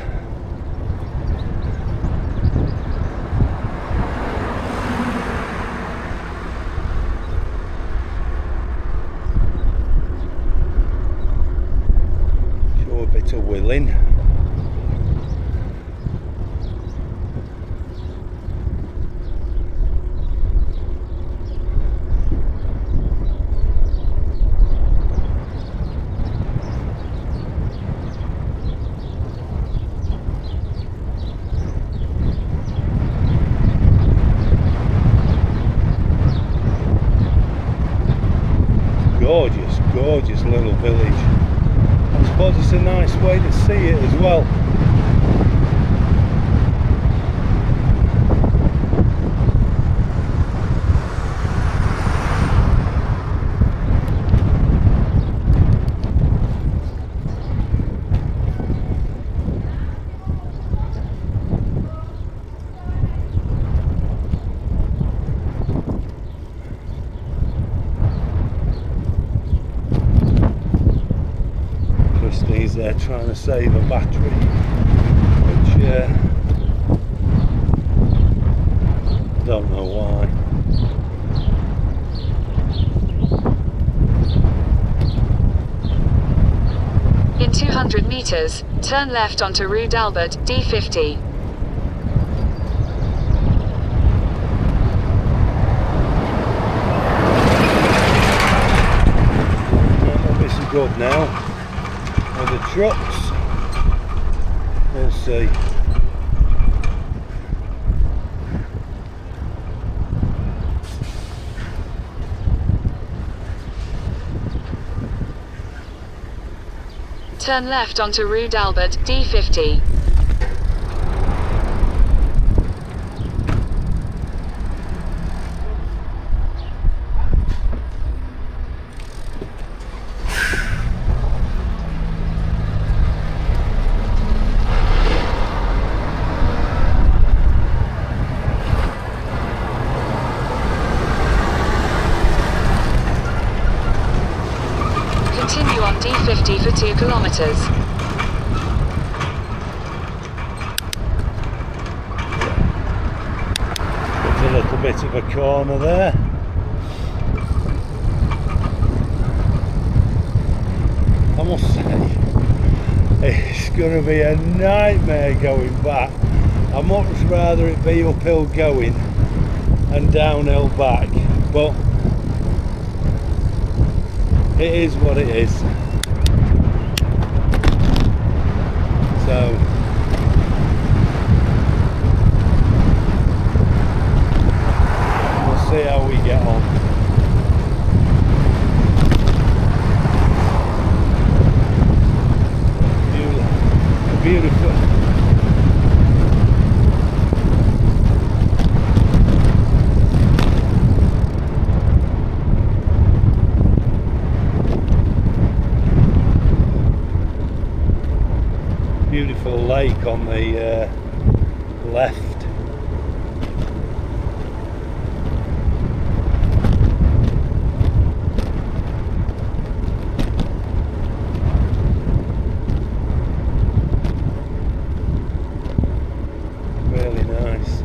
[SPEAKER 1] Show a bit of willing. Gorgeous little village. I suppose it's a nice way to see it as well. They're trying to save a battery, which don't know why.
[SPEAKER 3] In 200 meters, turn left onto Rue d'Albert, D50.
[SPEAKER 1] This is good now. And the trucks, we'll see.
[SPEAKER 3] Turn left onto Rue d'Albert, D50. Continue on D50 for 2 kilometers.
[SPEAKER 1] There's a little bit of a corner there. I must say, it's going to be a nightmare going back. I'd much rather it be uphill going and downhill back, but it is what it is. So we'll see how we get on. Beautiful. lake on the left. Really nice.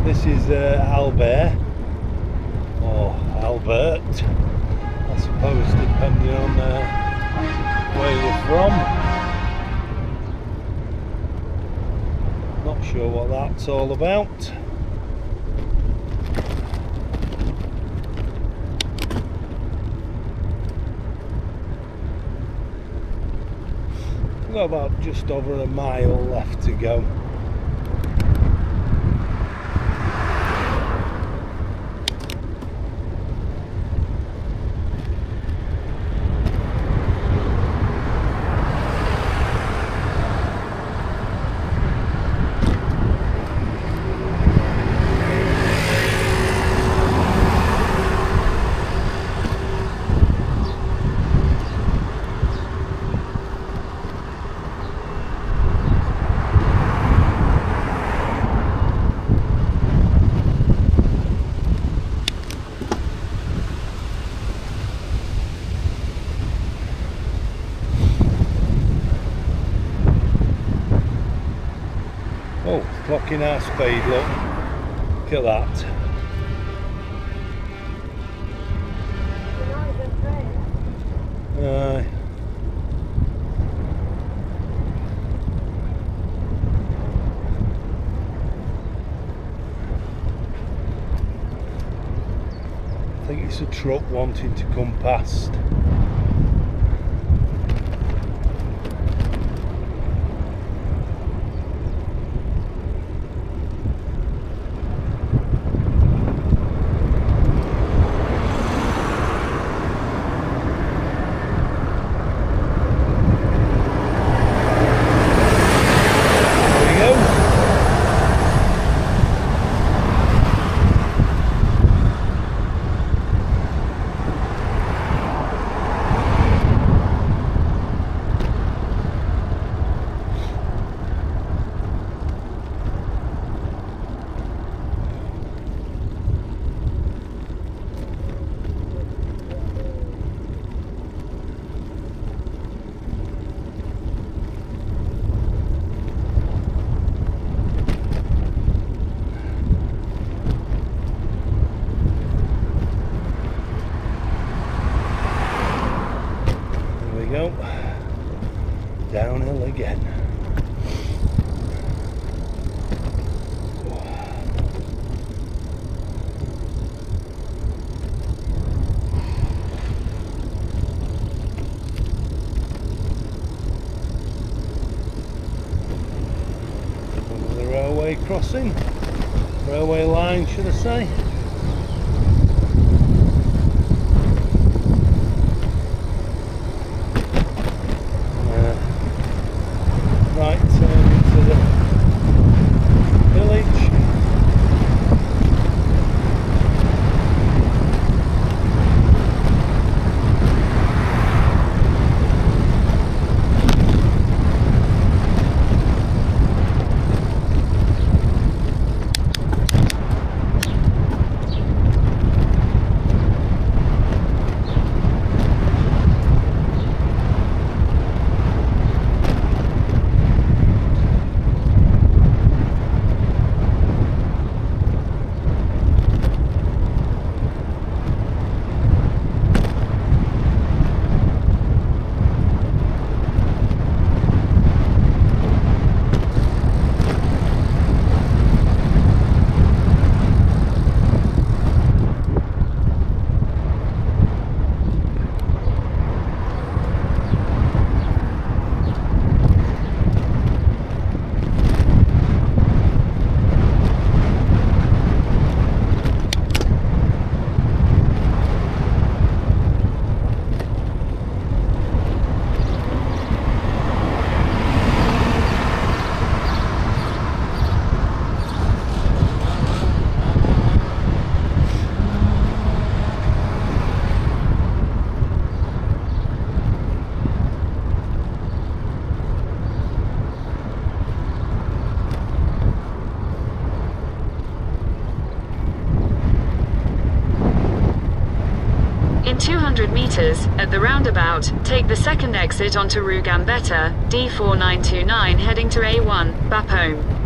[SPEAKER 1] This is Albert, or Albert, I suppose, depending on where you're from. Not sure what that's all about. We've got about just over a mile left to go. Oh, clocking our speed, look. Look at that. Aye. I think it's a truck wanting to come past. Go downhill again. Over the railway crossing, railway line, should I say. Right, into the village.
[SPEAKER 3] In 200 meters, at the roundabout, take the second exit onto Rue Gambetta, D4929 heading to A1, Bapaume.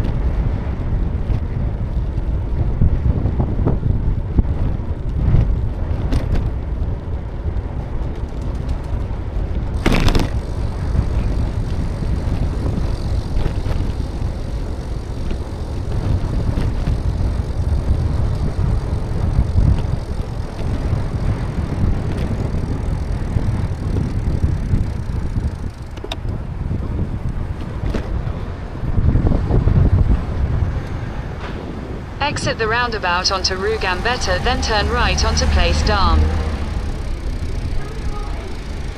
[SPEAKER 3] Exit the roundabout onto Rue Gambetta, then turn right onto Place d'Armes.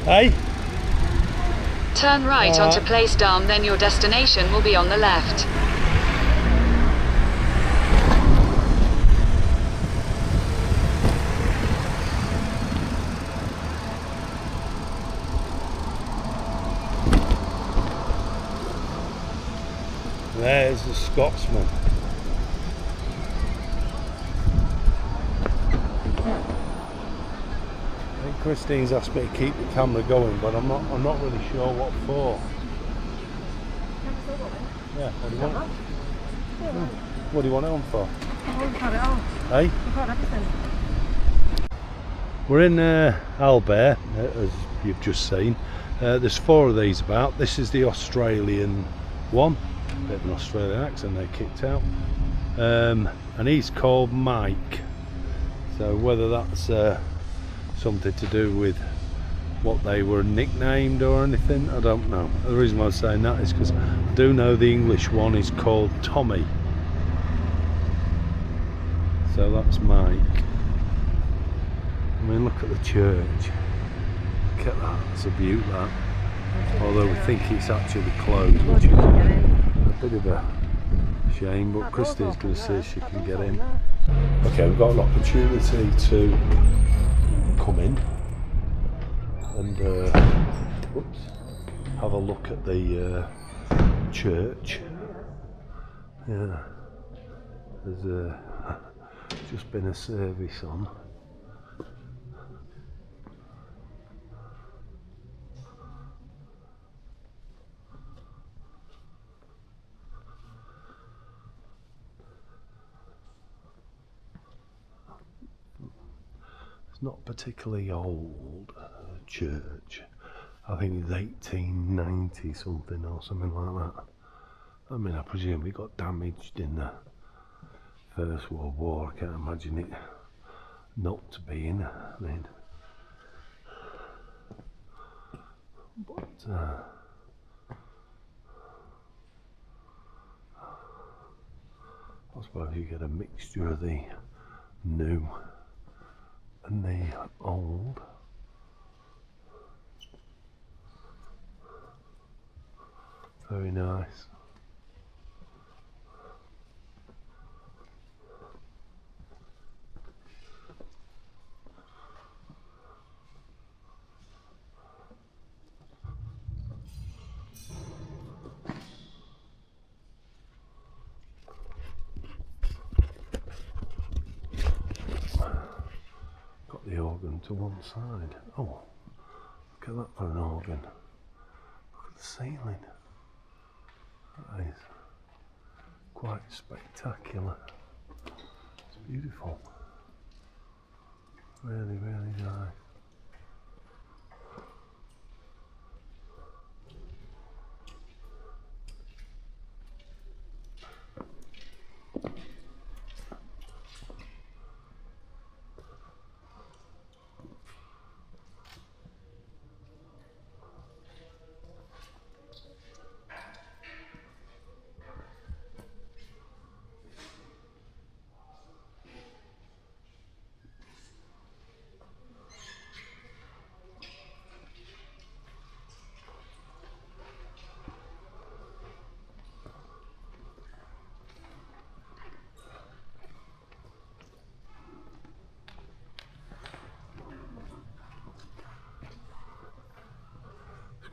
[SPEAKER 1] Hey?
[SPEAKER 3] Turn right onto Place d'Armes, then your destination will be on the left.
[SPEAKER 1] There's the Scotsman. I think Christine's asked me to keep the camera going, but I'm not really sure what for. Yeah, what do you want? What do you want it on for?
[SPEAKER 2] Oh, we've got it all.
[SPEAKER 1] Hey?
[SPEAKER 2] We've got everything.
[SPEAKER 1] We're in Albert, as you've just seen. There's 4 of these about. This is the Australian one. Bit of an Australian accent they kicked out. And he's called Mike. So whether that's something to do with what they were nicknamed or anything, I don't know. The reason why I'm saying that is because I do know the English one is called Tommy. So that's Mike. I mean, look at the church. Look at that, it's a beaut that. Although we think it's actually closed, which is a bit of a shame, but Christine's going to see if she can get in. Okay, we've got an opportunity to come in and whoops, have a look at the church. Yeah, there's just been a service on. It's not particularly old church. I think it's 1890 something or something like that. I mean, I presume it got damaged in the First World War. I can't imagine it not to be in. I mean, but I suppose you get a mixture of the new and the old. Very nice. Got the organ to one side. Oh, look at that for an organ. Look at the ceiling. That is quite spectacular. It's beautiful. Really, really nice.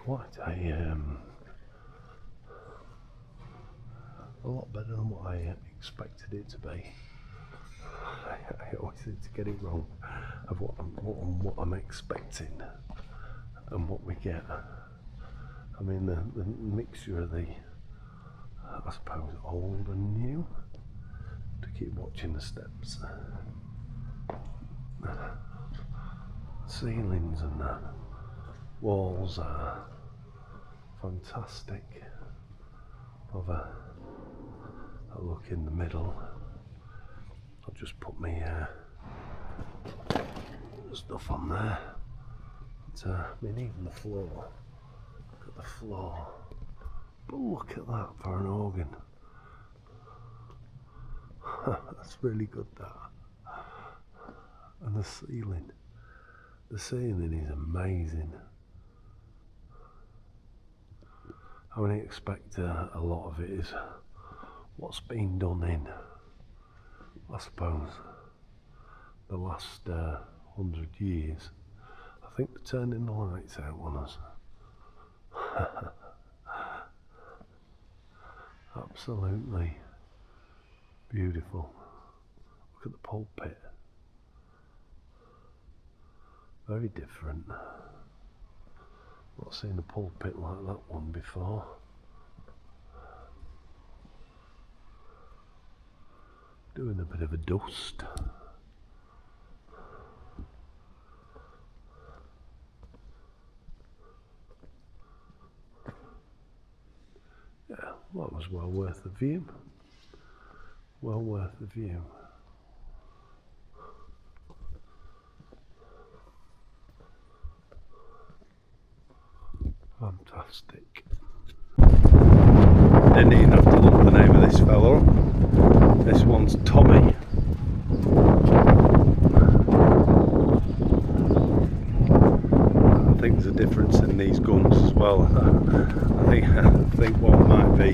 [SPEAKER 1] Quite a lot better than what I expected it to be. I I always seem to get it wrong of what I'm expecting and what we get. I mean, the mixture of the, I suppose, old and new. To keep watching the steps, ceilings and the walls are fantastic. Have a look in the middle. I'll just put my stuff on there. But, I mean, even the floor. Look at the floor. But look at that for an organ. That's really good, that. And the ceiling. The ceiling is amazing. I would expect a lot of it is what's been done in, I suppose, the last 100 years. I think they're turning the lights out on us. Absolutely beautiful. Look at the pulpit. Very different. Not seen a pulpit like that one before. Doing a bit of a dust. Yeah, well, that was well worth the view. Well worth the view. Fantastic. Didn't even have to look the name of this fella up. This one's Tommy. I think there's a difference in these guns as well. I think one might be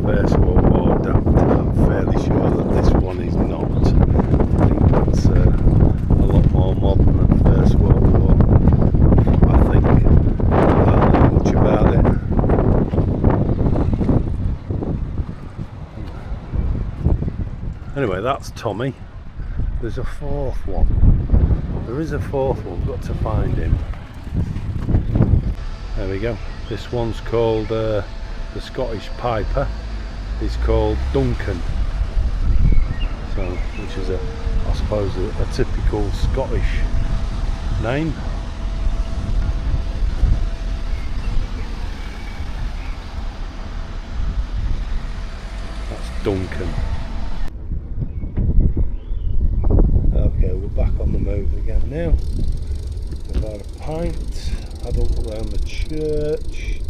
[SPEAKER 1] First World War adapted. I'm fairly sure that this one is not. I think that's a lot more modern than First World War. I think. I don't know much about it. Anyway, that's Tommy. There's a fourth one. There is a fourth one. Got to find him. There we go. This one's called the Scottish Piper. He's called Duncan. So, which is I suppose a typical Scottish name. That's Duncan. Okay, we're back on the move again now. We've had a pint, had a look around the church,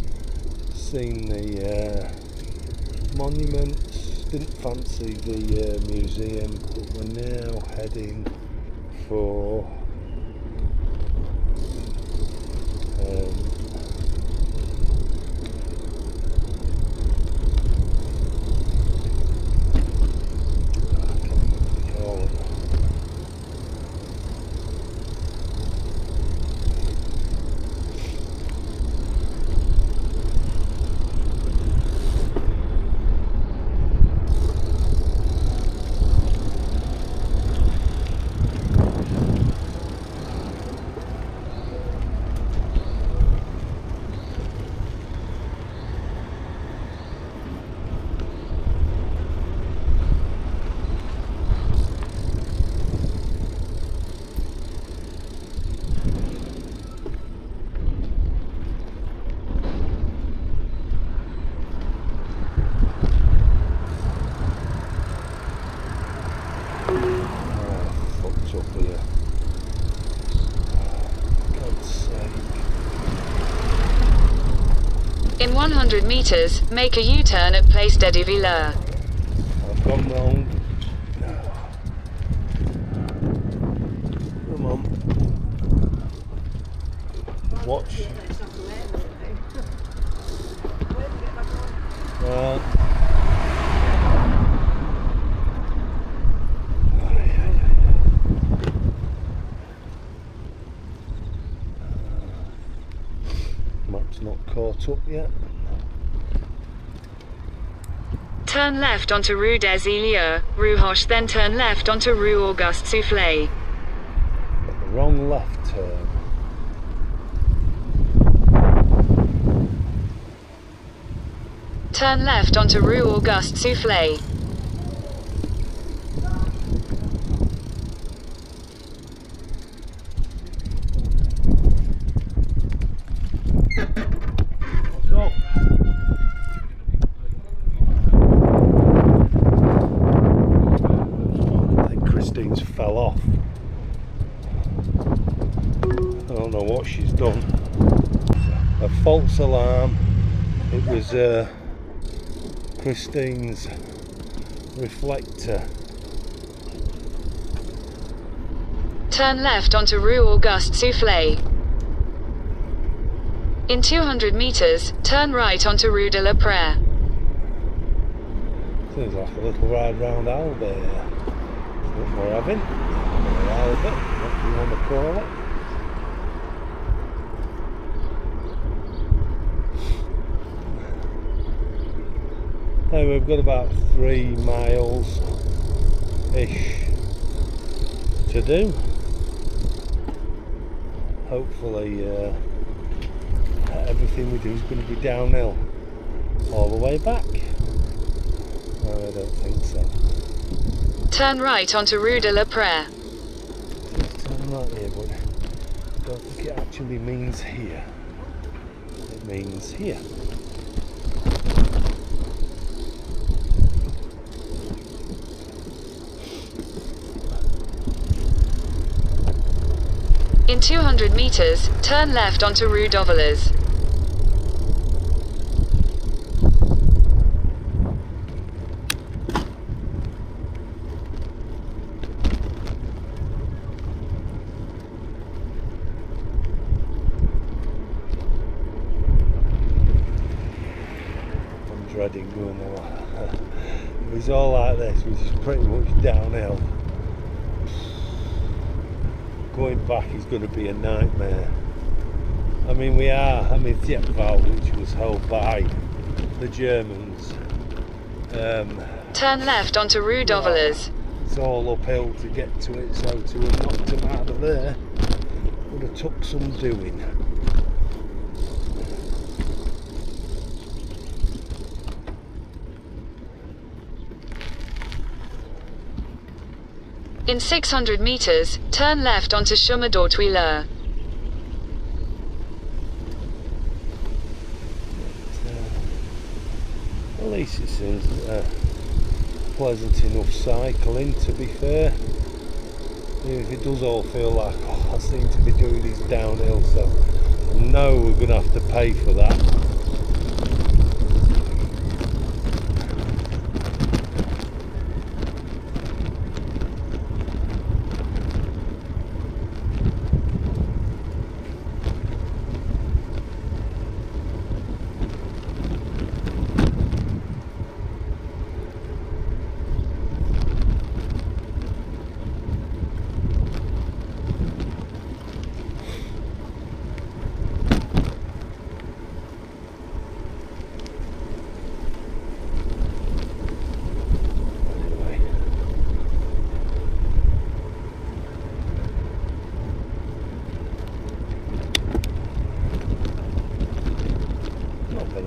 [SPEAKER 1] seen the monuments, didn't fancy the museum, but we're now heading for
[SPEAKER 3] In 100 meters, make a U-turn at Place des Villers.
[SPEAKER 1] I've gone wrong. Come on. Watch. Map's not caught up yet.
[SPEAKER 3] Turn left onto Rue des Ilieux, Rue Hoche, then turn left onto Rue Auguste Soufflé.
[SPEAKER 1] Got the wrong left turn.
[SPEAKER 3] Turn left onto Rue Auguste Soufflé.
[SPEAKER 1] So, I think Christine's fell off. I don't know what she's done. A false alarm. It was Christine's reflector.
[SPEAKER 3] Turn left onto Rue Auguste Soufflé. In 200 meters, turn right onto Rue de la Praire.
[SPEAKER 1] Seems like a little ride round Albert. What we're having. Or Albert, what you want to call it. Now we've got about 3 miles ish to do. Hopefully everything we do is going to be downhill all the way back. No, I don't think so.
[SPEAKER 3] Turn right onto Rue de la Praire.
[SPEAKER 1] It's turn right here, but I don't think it actually means here. It means here.
[SPEAKER 3] In 200 meters, turn left onto Rue d'Auvelez.
[SPEAKER 1] I'm dreading going there. If it's all like this, which is pretty much downhill, going back is going to be a nightmare. I mean, Thiepval, which was held by the Germans.
[SPEAKER 3] Turn left onto Rue d'Auvelez.
[SPEAKER 1] It's all uphill to get to it, so to have knocked them out of there would have took some doing.
[SPEAKER 3] In 600 meters, turn left onto Chemin d'Ortuilleur.
[SPEAKER 1] At least it seems pleasant enough cycling, to be fair. Even if it does all feel like, I seem to be doing this downhill, so I know we're going to have to pay for that.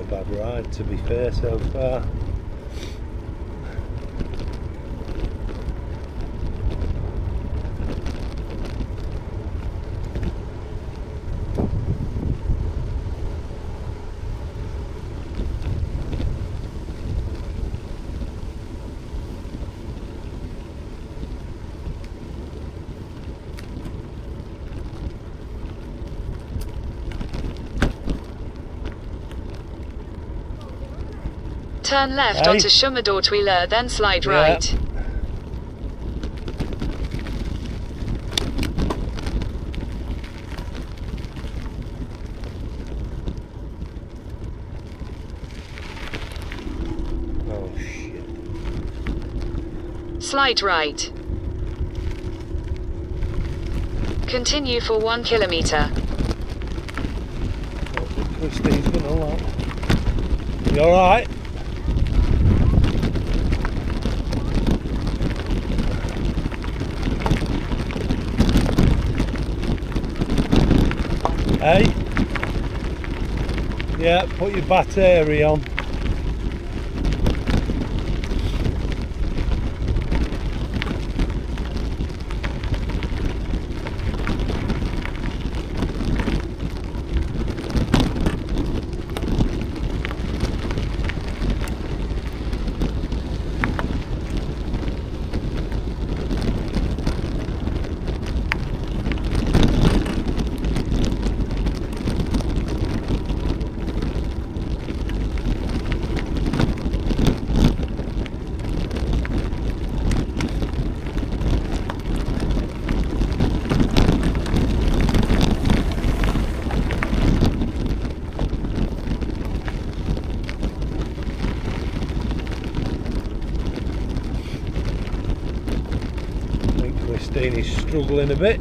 [SPEAKER 1] Bad ride, to be fair, so far.
[SPEAKER 3] Turn left onto Chemin d'Ortuilleur, then slide right.
[SPEAKER 1] Oh shit.
[SPEAKER 3] Slide right. Continue for 1 kilometer.
[SPEAKER 1] Christine's gonna like. You alright? Hey? Yeah, put your battery on. Christine is struggling a bit.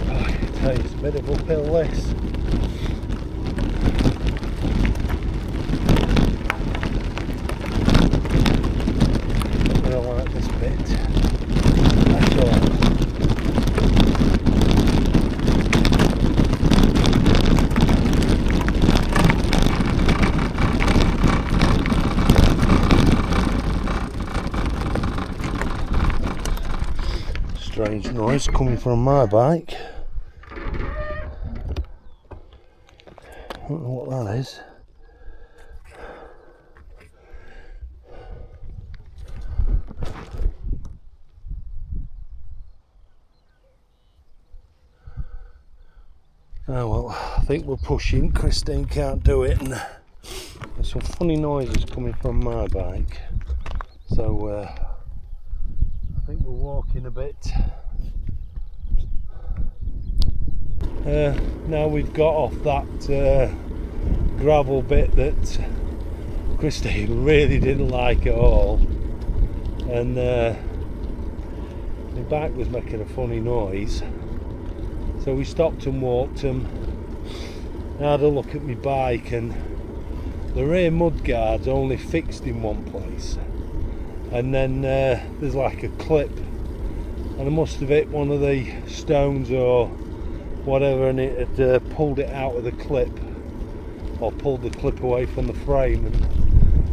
[SPEAKER 1] Oh, I tell you, it's a bit of uphill this. Strange noise coming from my bike. I don't know what that is. Oh well, I think we're pushing. Christine can't do it, and there's some funny noises coming from my bike. So I think we're walking a bit. Now we've got off that gravel bit that Christine really didn't like at all, and my bike was making a funny noise, so we stopped and walked and had a look at my bike, and the rear mudguard's only fixed in one place, and then there's like a clip, and I must have hit one of the stones or whatever, and it had pulled it out of the clip, or pulled the clip away from the frame, and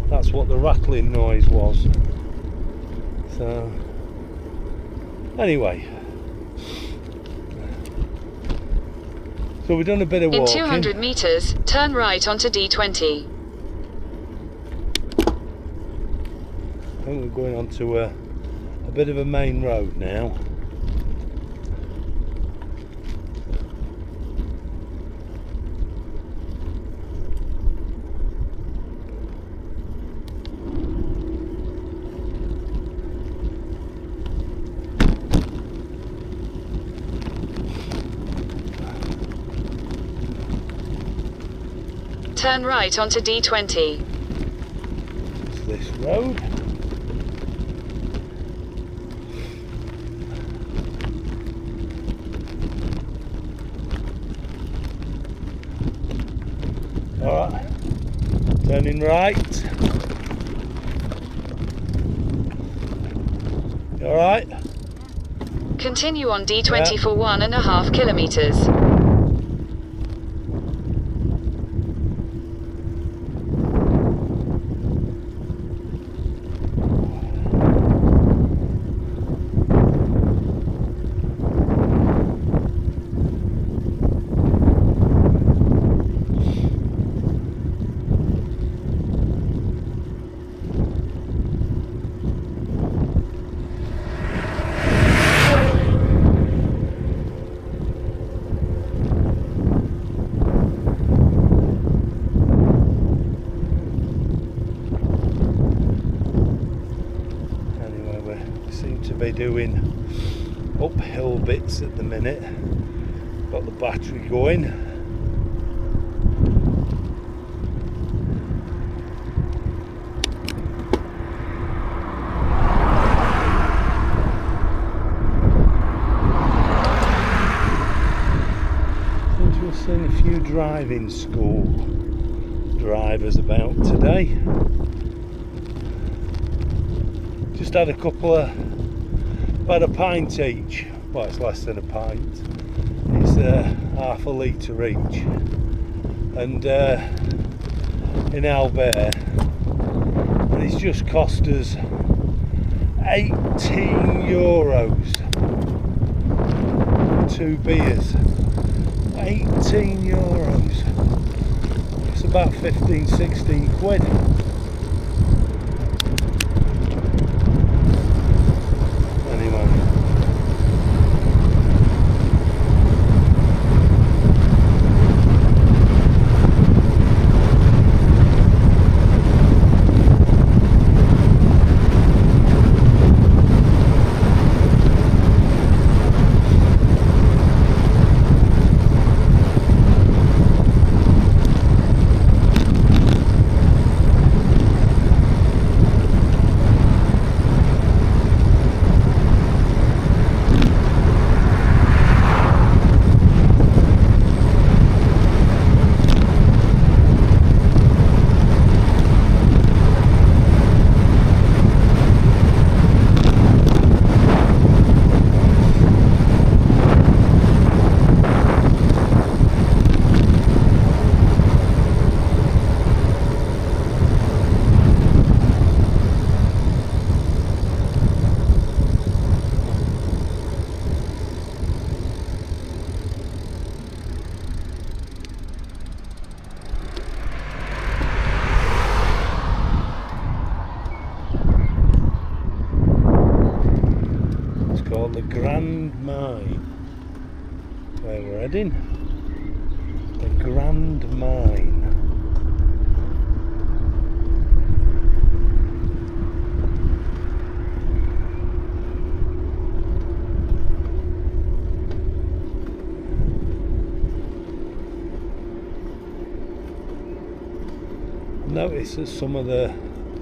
[SPEAKER 1] that's what the rattling noise was. So anyway, so we've done a bit of walking.
[SPEAKER 3] In 200 meters, turn right onto D20.
[SPEAKER 1] I think we're going onto a bit of a main road now.
[SPEAKER 3] Turn right onto D20.
[SPEAKER 1] It's this road. Alright, turning right. You alright?
[SPEAKER 3] Continue on D20 for 1.5 kilometers. Be doing uphill bits at the minute. Got the battery going.
[SPEAKER 1] driving school drivers about today. Just had a couple of, about a pint each. Well, it's less than a pint. It's half a litre each. And in Albert, and it's just cost us €18. 2 beers. €18. It's about 15-16 quid. Anyway. Called the Grand Mine. Where we're heading? The Grand Mine. Notice that some of a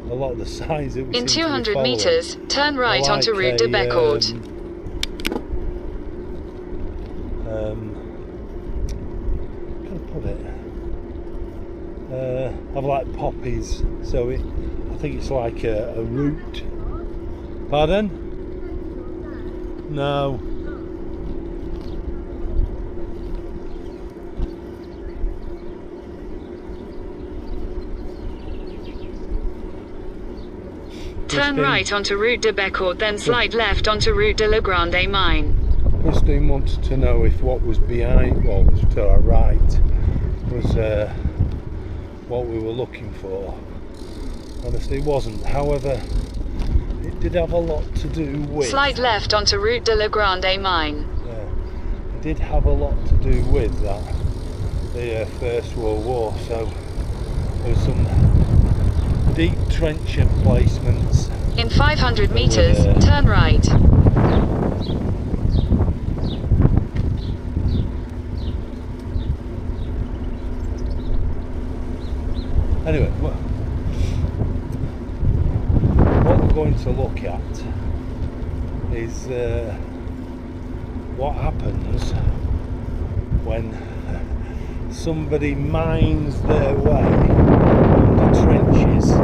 [SPEAKER 1] lot of the signs that we
[SPEAKER 3] In
[SPEAKER 1] seem to be
[SPEAKER 3] 200
[SPEAKER 1] following
[SPEAKER 3] meters, turn right
[SPEAKER 1] are
[SPEAKER 3] onto
[SPEAKER 1] like
[SPEAKER 3] Route de
[SPEAKER 1] a,
[SPEAKER 3] Becourt.
[SPEAKER 1] How can I put it? I've like poppies, so I think it's like a route. Pardon? No.
[SPEAKER 3] Turn right onto Route de Becourt, then slide left onto Route de la Grande Mine.
[SPEAKER 1] Christine wanted to know if what was behind, well, was to our right, was what we were looking for. Honestly, it wasn't. However, it did have a lot to do with.
[SPEAKER 3] Slide left onto Route de la Grande Mine.
[SPEAKER 1] Yeah, it did have a lot to do with that, the First World War. So there was some deep trench emplacements.
[SPEAKER 3] In 500 meters, turn right.
[SPEAKER 1] Anyway, what we're going to look at is what happens when somebody mines their way under trenches.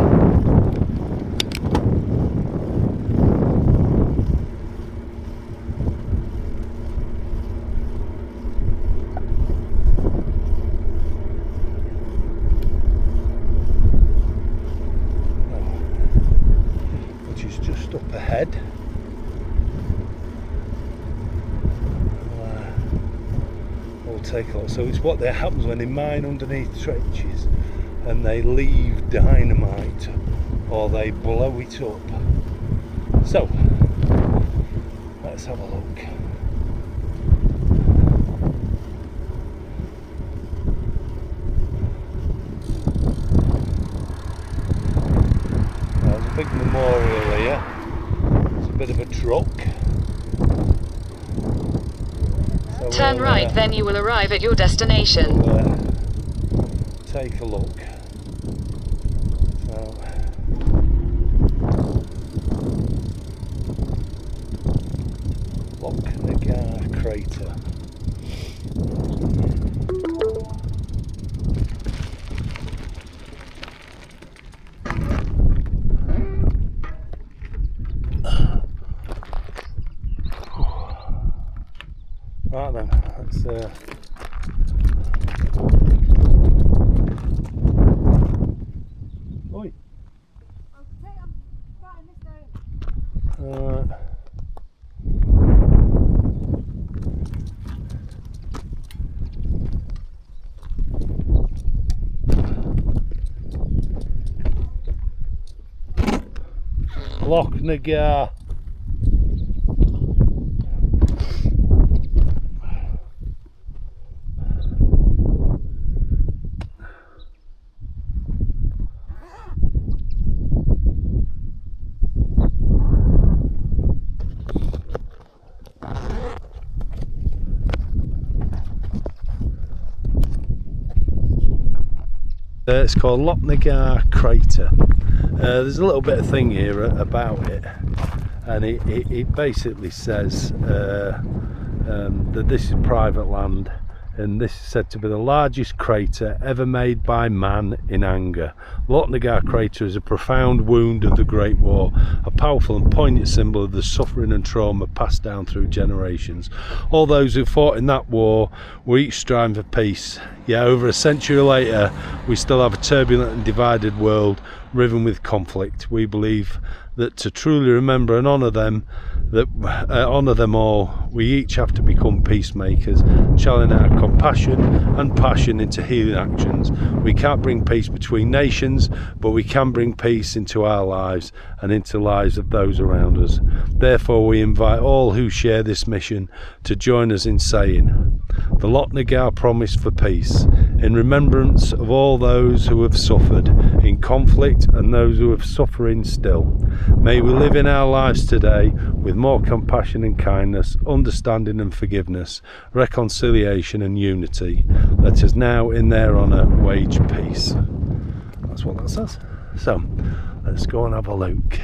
[SPEAKER 1] Which is just up ahead. We'll take a look. So it's what happens when they mine underneath trenches and they leave dynamite or they blow it up. So let's have a look. There's a big memorial here. It's a bit of a truck. So
[SPEAKER 3] Turn right, then you will arrive at your destination.
[SPEAKER 1] We'll take a look. So, Loch Nagar crater. Right then, let's Oi.
[SPEAKER 2] I'm writing this down.
[SPEAKER 1] Loch Nagar. It's called Loch Nagar Crater. There's a little bit of thing here about it, and it basically says that this is private land, and this is said to be the largest crater ever made by man in anger. Loch Nagar Crater is a profound wound of the Great War, a powerful and poignant symbol of the suffering and trauma passed down through generations. All those who fought in that war were each striving for peace. Yeah, over a century later, we still have a turbulent and divided world riven with conflict. We believe that to truly remember and honour them, all, we each have to become peacemakers, channeling our compassion and passion into healing actions. We can't bring peace between nations, but we can bring peace into our lives and into the lives of those around us. Therefore, we invite all who share this mission to join us in saying the Loch Nagar Promise for Peace, in remembrance of all those who have suffered in conflict and those who are suffering still. May we live in our lives today with more compassion and kindness, understanding and forgiveness, reconciliation and unity. Let us now in their honour wage peace. That's what that says. So let's go and have a look.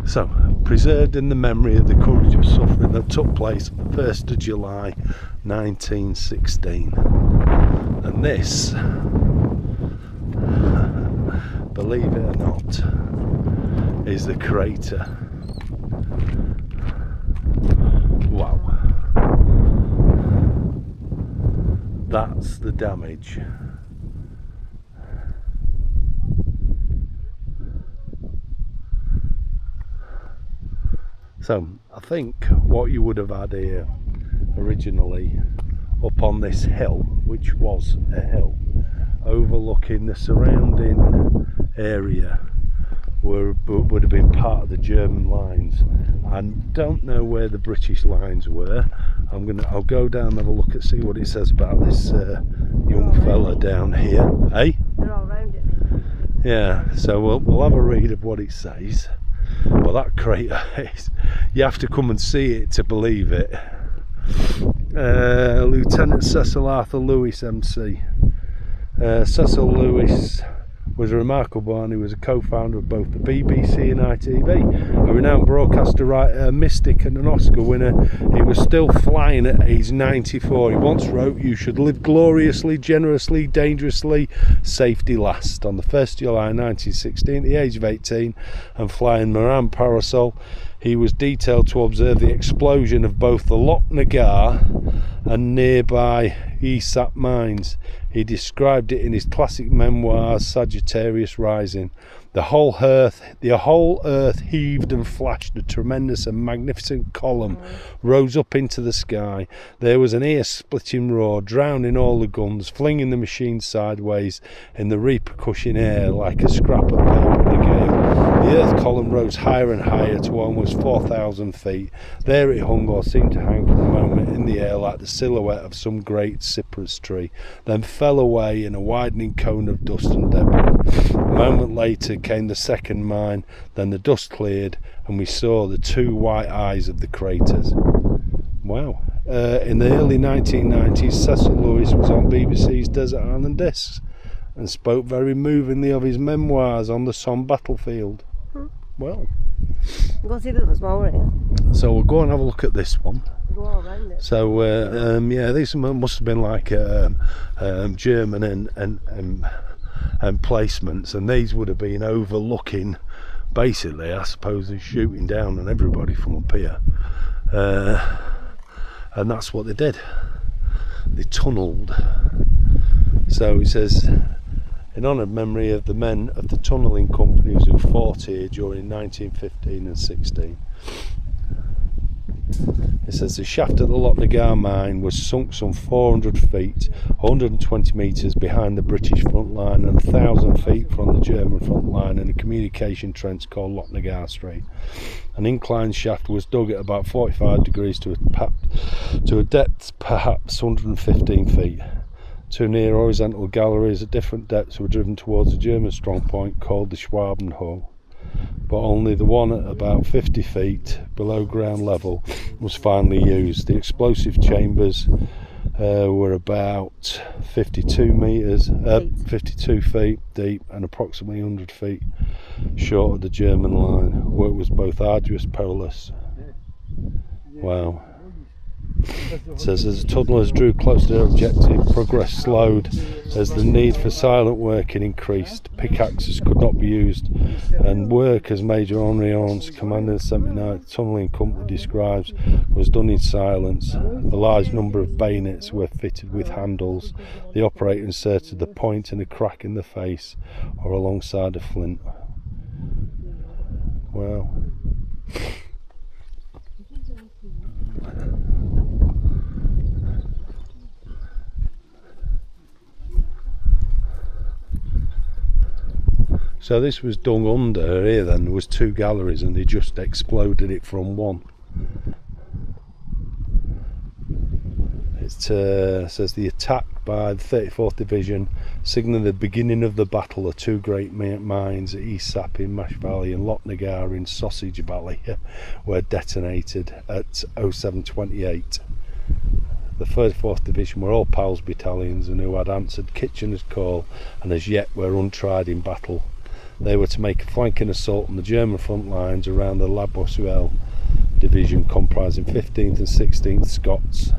[SPEAKER 1] So, preserved in the memory of the courage of suffering that took place on the 1st of July 1916. And this, believe it or not, is the crater. Wow. That's the damage. So I think what you would have had here originally up on this hill, which was a hill overlooking the surrounding area, would have been part of the German lines. I don't know where the British lines were. I'll go down and have a look and see what it says about this young fella down here. Eh?
[SPEAKER 2] They're all round it.
[SPEAKER 1] Yeah, so we'll have a read of what it says. But that crater is, you have to come and see it to believe it. Lieutenant Cecil Arthur Lewis MC. Cecil Lewis was a remarkable man. He was a co-founder of both the BBC and ITV, a renowned broadcaster, writer, mystic and an Oscar winner. He was still flying at age 94. He once wrote, "You should live gloriously, generously, dangerously, safety last." On the 1st of July 1916, at the age of 18 and flying Moran Parasol, he was detailed to observe the explosion of both the Loch Nagar and nearby Esap mines. He described it in his classic memoirs Sagittarius Rising. The whole earth heaved and flashed. A tremendous and magnificent column rose up into the sky. There was an ear-splitting roar, drowning all the guns, flinging the machine sideways in the repercussion air like a scrap of paper in a gale. The earth column rose higher and higher to almost 4,000 feet. There it hung, or seemed to hang for a moment, in the air like the silhouette of some great cypress tree, then fell away in a widening cone of dust and debris. A moment later came the second mine, then the dust cleared and we saw the two white eyes of the craters. Wow. In the early 1990s, Cecil Lewis was on BBC's Desert Island Discs and spoke very movingly of his memoirs on the Somme battlefield. Well,
[SPEAKER 2] Go see the others while we're here.
[SPEAKER 1] so we'll go and have a look at this one.
[SPEAKER 2] Go all round it.
[SPEAKER 1] So yeah, these must have been like German and placements, and these would have been overlooking, basically, I suppose, they're shooting down on everybody from up here. and that's what they did. They tunnelled. So it says, in honoured memory of the men of the tunnelling companies who fought here during 1915 and 16. It says the shaft at the Lochnagar mine was sunk some 400 feet, 120 metres behind the British front line and 1,000 feet from the German front line in a communication trench called Lochnagar Strait. An inclined shaft was dug at about 45 degrees to a depth perhaps 115 feet. Two near horizontal galleries at different depths were driven towards a German strong point called the Schwabenhöhe, but only the one at about 50 feet below ground level was finally used. The explosive chambers were about 52 feet deep and approximately 100 feet short of the German line. Work was both arduous and perilous. Wow. It says as the tunnellers drew close to their objective, progress slowed as the need for silent working increased. Pickaxes could not be used, and work, as Major Henri Hans, commander of the 79th Tunnelling Company, describes, was done in silence. A large number of bayonets were fitted with handles. The operator inserted the point in a crack in the face or alongside a flint. Wow. So this was dug under here then. There was two galleries and they just exploded it from one. It says the attack by the 34th Division signalled the beginning of the battle of two great mines at East Sap in Mash Valley and Lochnagar in Sausage Valley were detonated at 0728. The 34th Division were all PALS battalions and who had answered Kitchener's call and as yet were untried in battle. They were to make a flanking assault on the German front lines around the La Boisselle Division, comprising 15th and 16th Scots,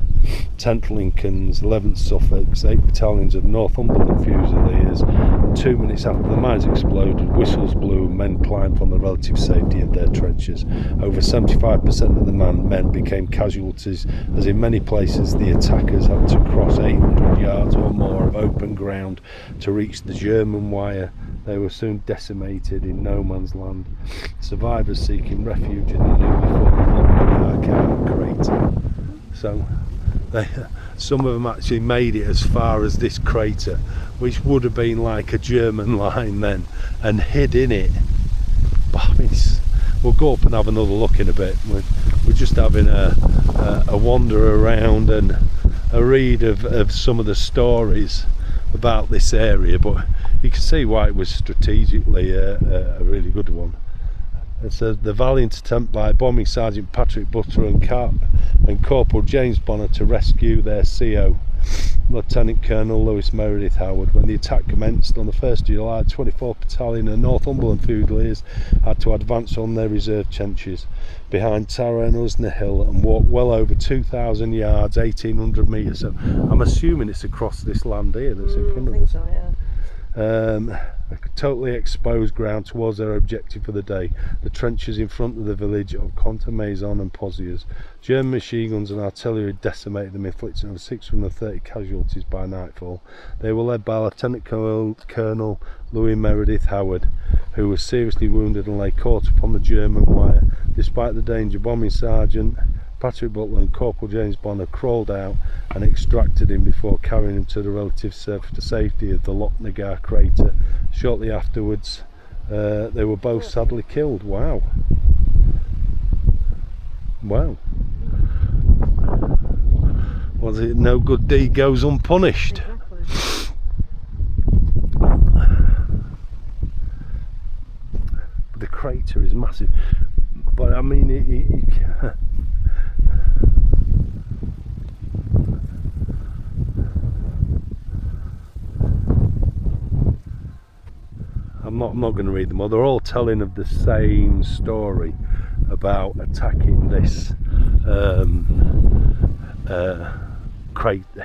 [SPEAKER 1] 10th Lincolns, 11th Suffolks, 8 battalions of Northumberland Fusiliers. 2 minutes after the mines exploded, whistles blew and men climbed from the relative safety of their trenches. Over 75% of the men became casualties, as in many places the attackers had to cross 800 yards or more of open ground to reach the German wire. They were soon decimated in no man's land. Survivors seeking refuge in the newly formed Lochnagar crater. So some of them actually made it as far as this crater, which would have been like a German line then, and hid in it. But I mean, we'll go up and have another look in a bit. We're just having a wander around and a read of some of the stories about this area, but you can see why it was strategically a really good one. It says the valiant attempt by bombing Sergeant Patrick Butter and Corporal James Bonner to rescue their CO, Lieutenant Colonel Lewis Meredith Howard. When the attack commenced on the 1st of July, 24th Battalion and Northumberland Fusiliers had to advance on their reserve trenches behind Tara and Usna Hill and walk well over 2,000 yards, 1,800 metres. So I'm assuming it's across this land here that's in front of us.
[SPEAKER 2] So, yeah.
[SPEAKER 1] A totally exposed ground towards their objective for the day, the trenches in front of the village of Contamazon and Poziers. German machine guns and artillery decimated them, inflicting over 630 casualties by nightfall. They were led by Lieutenant Colonel Louis Meredith Howard, who was seriously wounded and lay caught upon the German wire. Despite the danger, bombing Sergeant Patrick Butler and Corporal James Bonner crawled out and extracted him before carrying him to the relative safety of the Lochnagar crater. Shortly afterwards, they were both sadly killed. Wow. Wow. Was it no good deed goes unpunished?
[SPEAKER 2] Exactly.
[SPEAKER 1] The crater is massive, but I mean I'm not going to read them all. They're all telling of the same story about attacking this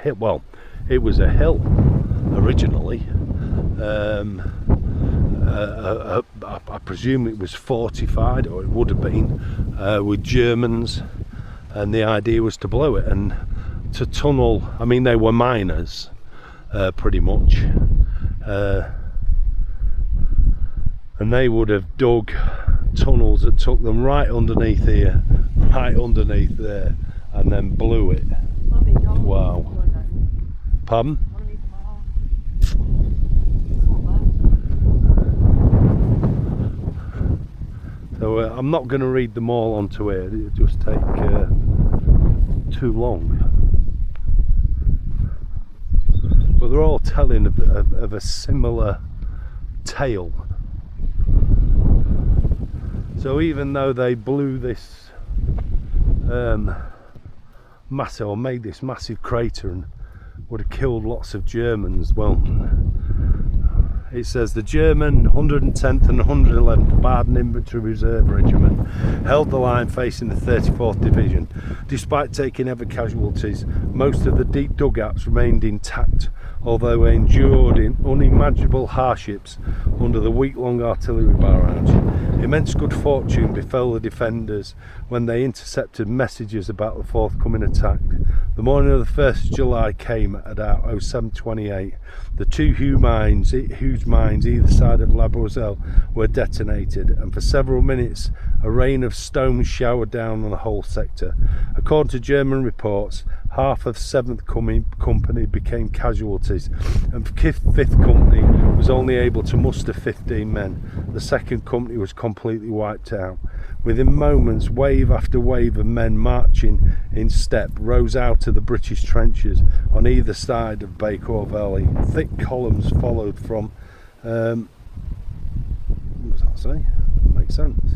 [SPEAKER 1] hill. Well, it was a hill originally. I presume it was fortified, or it would have been, with Germans and the idea was to blow it and to tunnel. I mean, they were miners, pretty much, and they would have dug tunnels that took them right underneath here, right underneath there, and then blew it. Wow. Pardon? So I'm not going to read them all onto here, it'll just take too long. But they're all telling of a similar tale. So even though they blew this massive, or made this massive crater and would have killed lots of Germans, well, it says the German 110th and 111th Baden Infantry Reserve Regiment held the line facing the 34th Division. Despite taking heavy casualties, most of the deep dugouts remained intact, although they endured in unimaginable hardships under the week-long artillery barrage. Immense good fortune befell the defenders when they intercepted messages about the forthcoming attack. The morning of the 1st of July came at about 07:28. The two huge mines either side of La Boiselle were detonated, and for several minutes a rain of stones showered down on the whole sector. According to German reports, half of 7th Company became casualties, and 5th Company was only able to muster 15 men. The 2nd Company was completely wiped out. Within moments, wave after wave of men marching in step rose out of the British trenches on either side of Bacourt Valley. Thick columns followed from what does that say? Makes sense.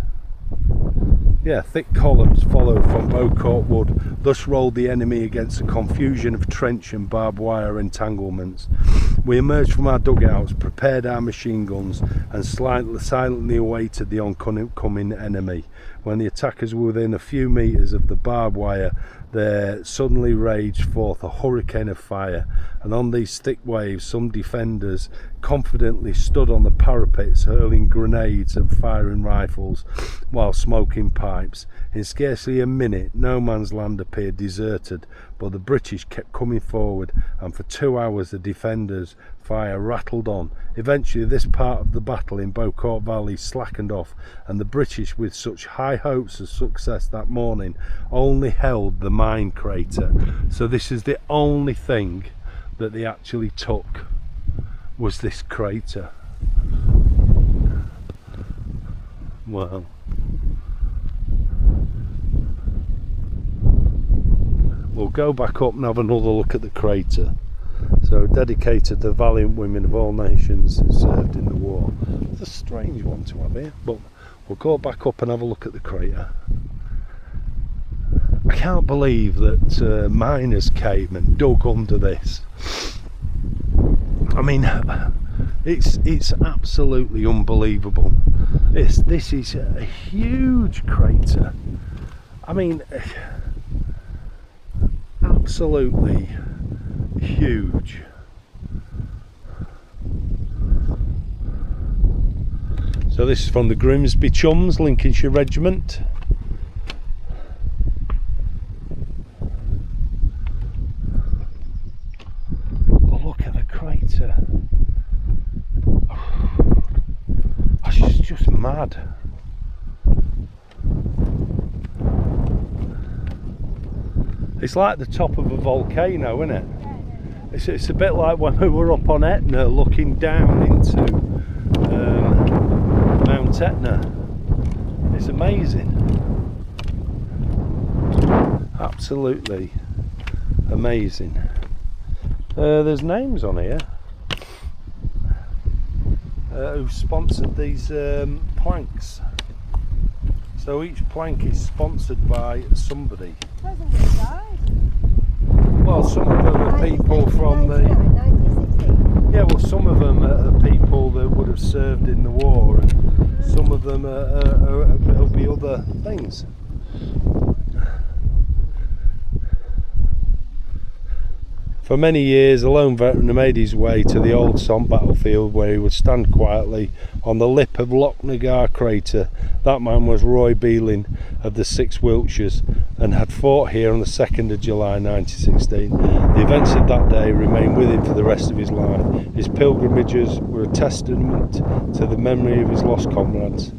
[SPEAKER 1] Yeah, thick columns followed from Beaucourt Wood. Thus rolled the enemy against a confusion of trench and barbed wire entanglements. We emerged from our dugouts, prepared our machine guns, and silently awaited the oncoming enemy. When the attackers were within a few metres of the barbed wire, there suddenly raged forth a hurricane of fire, and on these thick waves some defenders confidently stood on the parapets, hurling grenades and firing rifles while smoking pipes. In scarcely a minute no man's land appeared deserted, but the British kept coming forward, and for 2 hours the defenders' fire rattled on. Eventually this part of the battle in Beaucourt Valley slackened off, and the British, with such high hopes of success that morning, only held the mine crater. So this is the only thing that they actually took, was this crater. Well, we'll go back up and have another look at the crater. So, dedicated to valiant women of all nations who served in the war. It's a strange one to have here, but we'll go back up and have a look at the crater. I can't believe that miners came and dug under this. I mean, it's absolutely unbelievable. This is a huge crater. I mean, absolutely huge. So this is from the Grimsby Chums, Lincolnshire Regiment. Oh, look at the crater. It's just mad. It's like the top of a volcano, isn't it? It's a bit like when we were up on Etna looking down into Mount Etna. It's amazing. Absolutely amazing. There's names on here. Who sponsored these planks. So each plank is sponsored by somebody. Well, some of them are people from the... Yeah, well, some of them are people that would have served in the war, and some of them will be other things. For many years, a lone veteran made his way to the old Somme battlefield, where he would stand quietly on the lip of Loch Nagar crater. That man was Roy Beelin of the 6 Wiltshires, and had fought here on the 2nd of July 1916. The events of that day remain with him for the rest of his life. His pilgrimages were a testament to the memory of his lost comrades.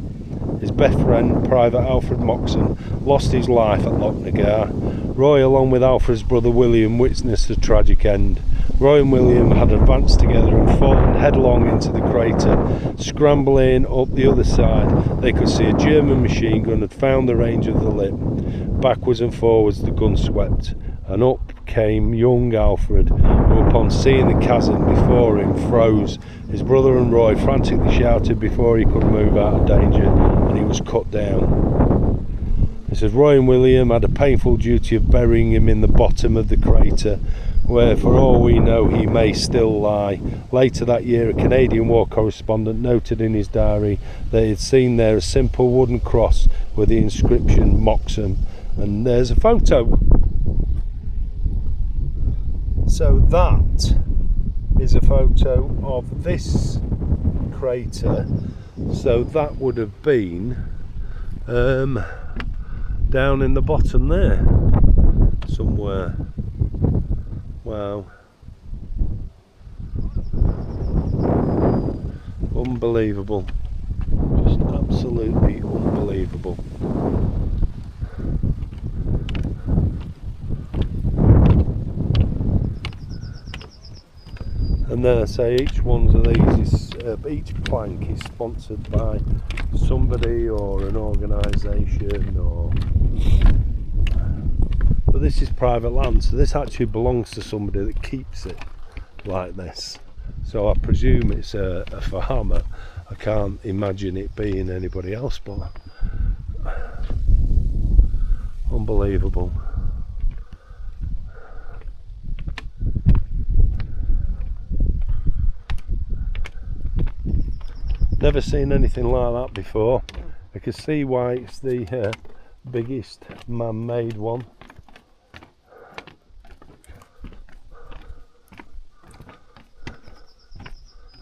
[SPEAKER 1] His best friend, Private Alfred Moxon, lost his life at Loch Nagar. Roy, along with Alfred's brother William, witnessed a tragic end. Roy and William had advanced together and fallen headlong into the crater. Scrambling up the other side, they could see a German machine gun had found the range of the lip. Backwards and forwards the gun swept, and up came young Alfred, who upon seeing the chasm before him froze. His brother and Roy frantically shouted before he could move out of danger, and he was cut down. He says Roy and William had a painful duty of burying him in the bottom of the crater, where for all we know he may still lie. Later that year, a Canadian war correspondent noted in his diary that he had seen there a simple wooden cross with the inscription Moxon, and there's a photo. So that is a photo of this crater. So that would have been down in the bottom there somewhere. Wow, unbelievable, just absolutely unbelievable. And then I say each one of these is each plank is sponsored by somebody or an organisation, or but this is private land, so this actually belongs to somebody that keeps it like this. So I presume it's a farmer. I can't imagine it being anybody else, but unbelievable. Never seen anything like that before. I can see why it's the biggest man-made one.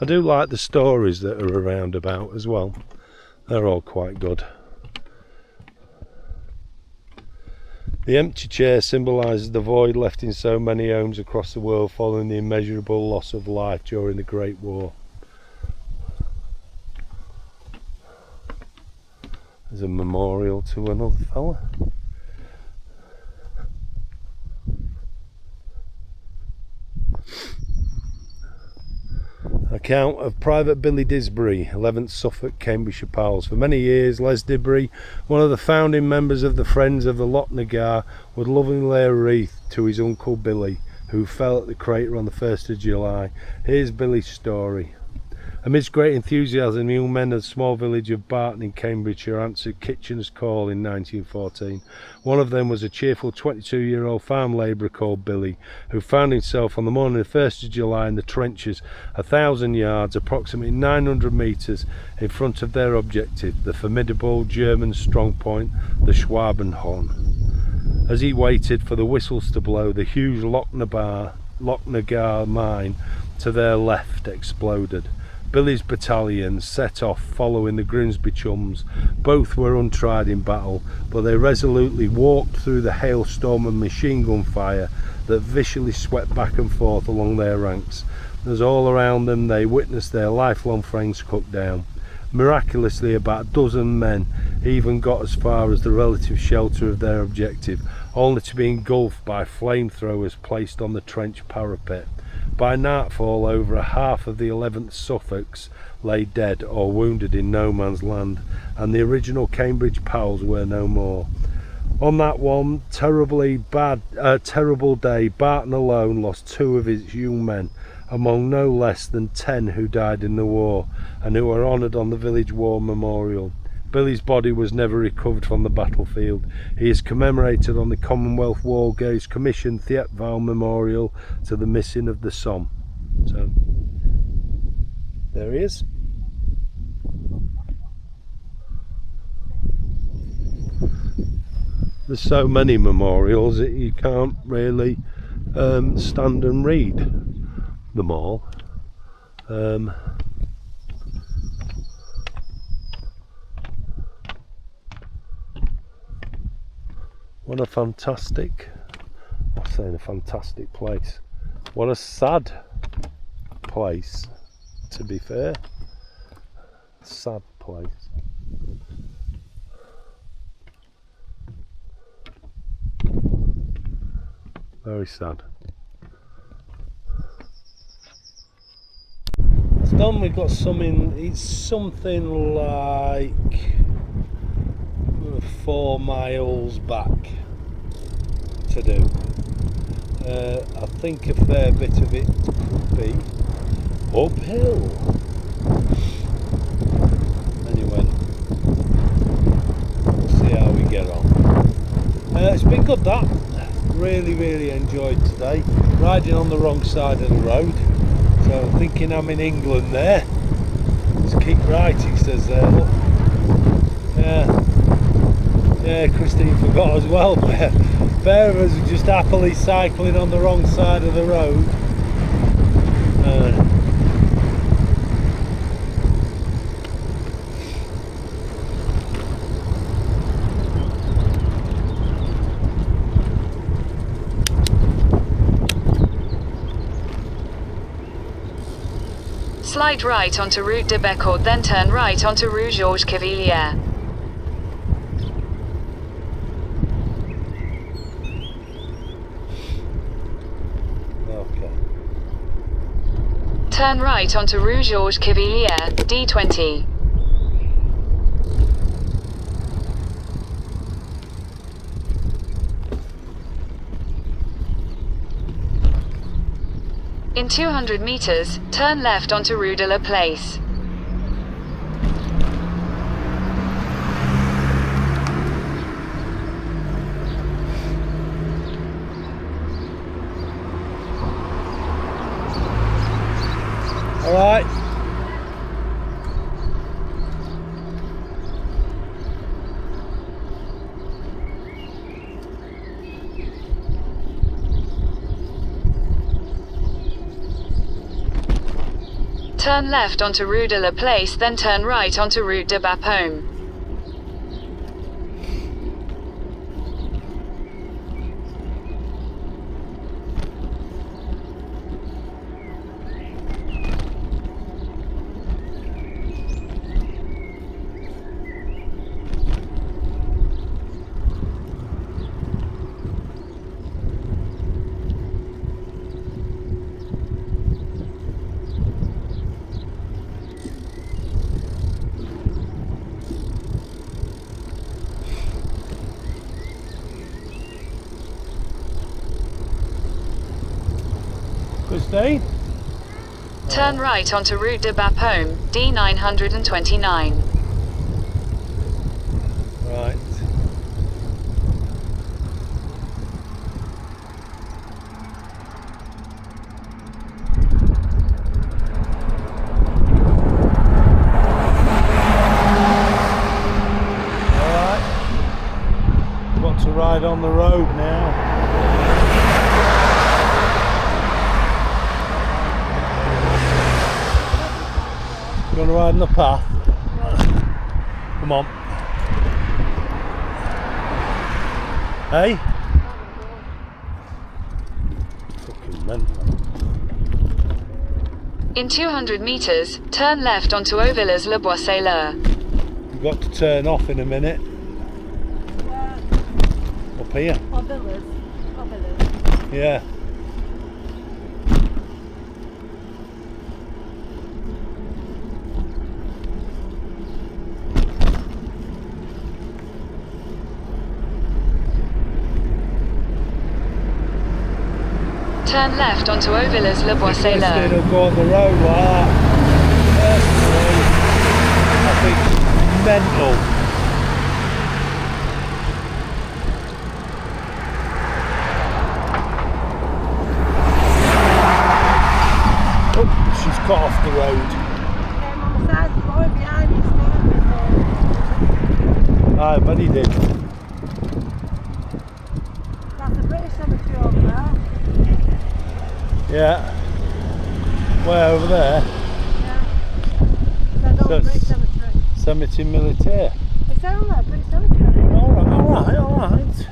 [SPEAKER 1] I do like the stories that are around about as well. They're all quite good. The empty chair symbolises the void left in so many homes across the world following the immeasurable loss of life during the Great War. There's a memorial to another fella. Account of Private Billy Disbury, 11th Suffolk, Cambridgeshire Pals. For many years, Les Disbury, one of the founding members of the Friends of the Loch Nagar, would lovingly lay a wreath to his uncle Billy, who fell at the crater on the 1st of July. Here's Billy's story. Amidst great enthusiasm, young men of the small village of Barton in Cambridgeshire answered Kitchener's call in 1914. One of them was a cheerful 22-year-old farm labourer called Billy, who found himself on the morning of the 1st of July in the trenches, 1,000 yards, approximately 900 metres in front of their objective, the formidable German strongpoint, the Schwabenhorn. As he waited for the whistles to blow, the huge Loch Nagar mine to their left exploded. Billy's battalion set off following the Grimsby chums. Both were untried in battle, but they resolutely walked through the hailstorm of machine gun fire that viciously swept back and forth along their ranks. As all around them they witnessed their lifelong friends cut down. Miraculously, about a dozen men even got as far as the relative shelter of their objective, only to be engulfed by flamethrowers placed on the trench parapet. By nightfall, over a half of the 11th Suffolks lay dead or wounded in no man's land, and the original Cambridge Pals were no more. On that one terrible day, Barton alone lost 2 of its young men, among no less than 10 who died in the war, and who are honoured on the village war memorial. Billy's body was never recovered from the battlefield. He is commemorated on the Commonwealth War Games Commission Theatville Memorial to the missing of the Somme. So, there he is. There's so many memorials that you can't really stand and read them all. What a fantastic, I'm saying a fantastic place. What a sad place, to be fair. Sad place. Very sad. It's done. We've got it's something like 4 miles back to do. I think a fair bit of it could be uphill. Anyway, we'll see how we get on. It's been good, that. Really enjoyed today. Riding on the wrong side of the road, so thinking I'm in England there. Just keep right, he says there. Look. Yeah, Christine forgot as well. Pair of us are just happily cycling on the wrong side of the road.
[SPEAKER 3] Slide right onto Route de Bécourt, then turn right onto Rue Georges Cavelier.
[SPEAKER 1] Okay.
[SPEAKER 3] Turn right onto Rue Georges Cavelier, D20. In 200 meters, turn left onto Rue de la Place.
[SPEAKER 1] All right.
[SPEAKER 3] Turn left onto Rue de la Place, then turn right onto Route de Bapaume.
[SPEAKER 1] Christine?
[SPEAKER 3] Turn right onto Route de Bapaume, D929.
[SPEAKER 1] Right. Alright. Got to ride on the road now. You want to ride on the path? Come on. Hey? Fucking mental.
[SPEAKER 3] In 200 meters, turn left onto Auvillers-le-Bois-Saileur.
[SPEAKER 1] You've got to turn off in a minute. Up here.
[SPEAKER 2] Auvillers.
[SPEAKER 1] Yeah.
[SPEAKER 3] Turn left onto Auvillers-le-Bois-Saileur.
[SPEAKER 1] It'll go on the road like that. Personally, I think mental. Oh, she's cut off the road.
[SPEAKER 2] Came on the side of the road behind me,
[SPEAKER 1] I bet he did.
[SPEAKER 2] That's a British cemetery over there.
[SPEAKER 1] Yeah. Where, over there?
[SPEAKER 2] Yeah. That's
[SPEAKER 1] So
[SPEAKER 2] all Brick
[SPEAKER 1] it's
[SPEAKER 2] Cemetery.
[SPEAKER 1] Cemetery Militaire.
[SPEAKER 2] It's all there, Brick Cemetery.
[SPEAKER 1] Alright.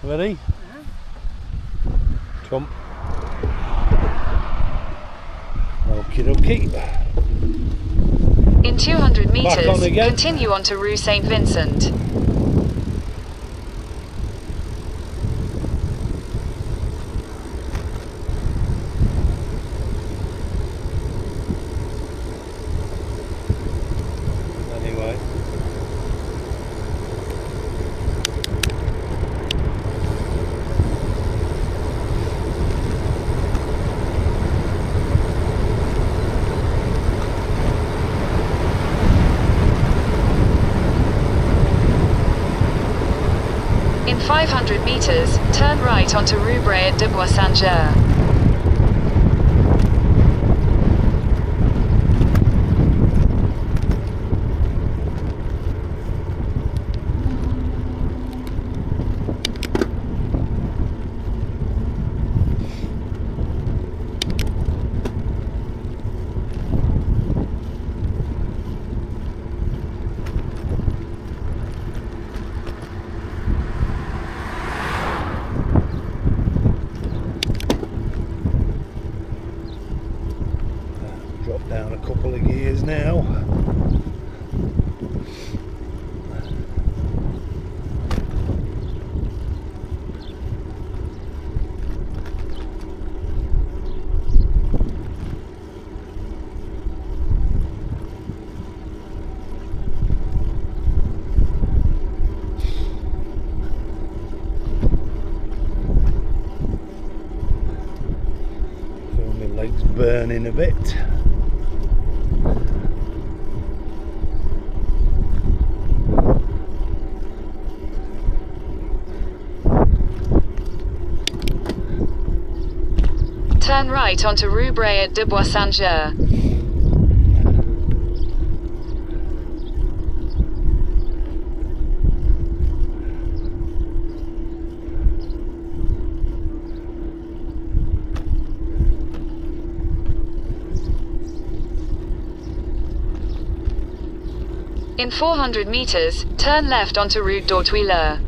[SPEAKER 1] Ready? Come. Okie dokie.
[SPEAKER 3] In 200
[SPEAKER 1] Back on
[SPEAKER 3] meters,
[SPEAKER 1] again.
[SPEAKER 3] continue on to Rue St. Vincent.
[SPEAKER 1] Anyway.
[SPEAKER 3] In 500 meters, turn right onto Rue Bray de Bois Saint-Ger.
[SPEAKER 1] Drop down a couple of gears now. Feel my legs burning a bit.
[SPEAKER 3] Turn right onto Rue Bray de Bois Saint-Ger. In 400 meters, turn left onto Route d'Ortuilleur.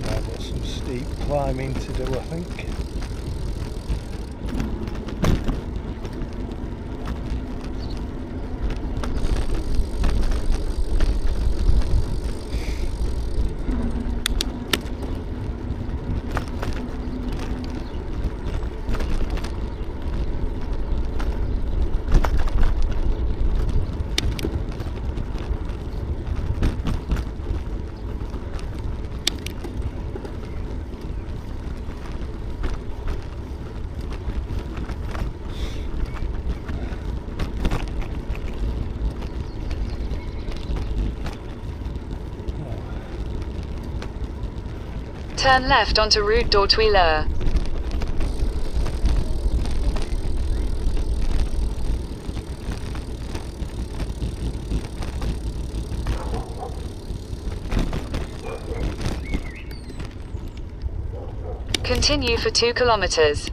[SPEAKER 1] I've got some steep climbing to do, I think.
[SPEAKER 3] Turn left onto Route d'Ortuilleur. Continue for 2 kilometers.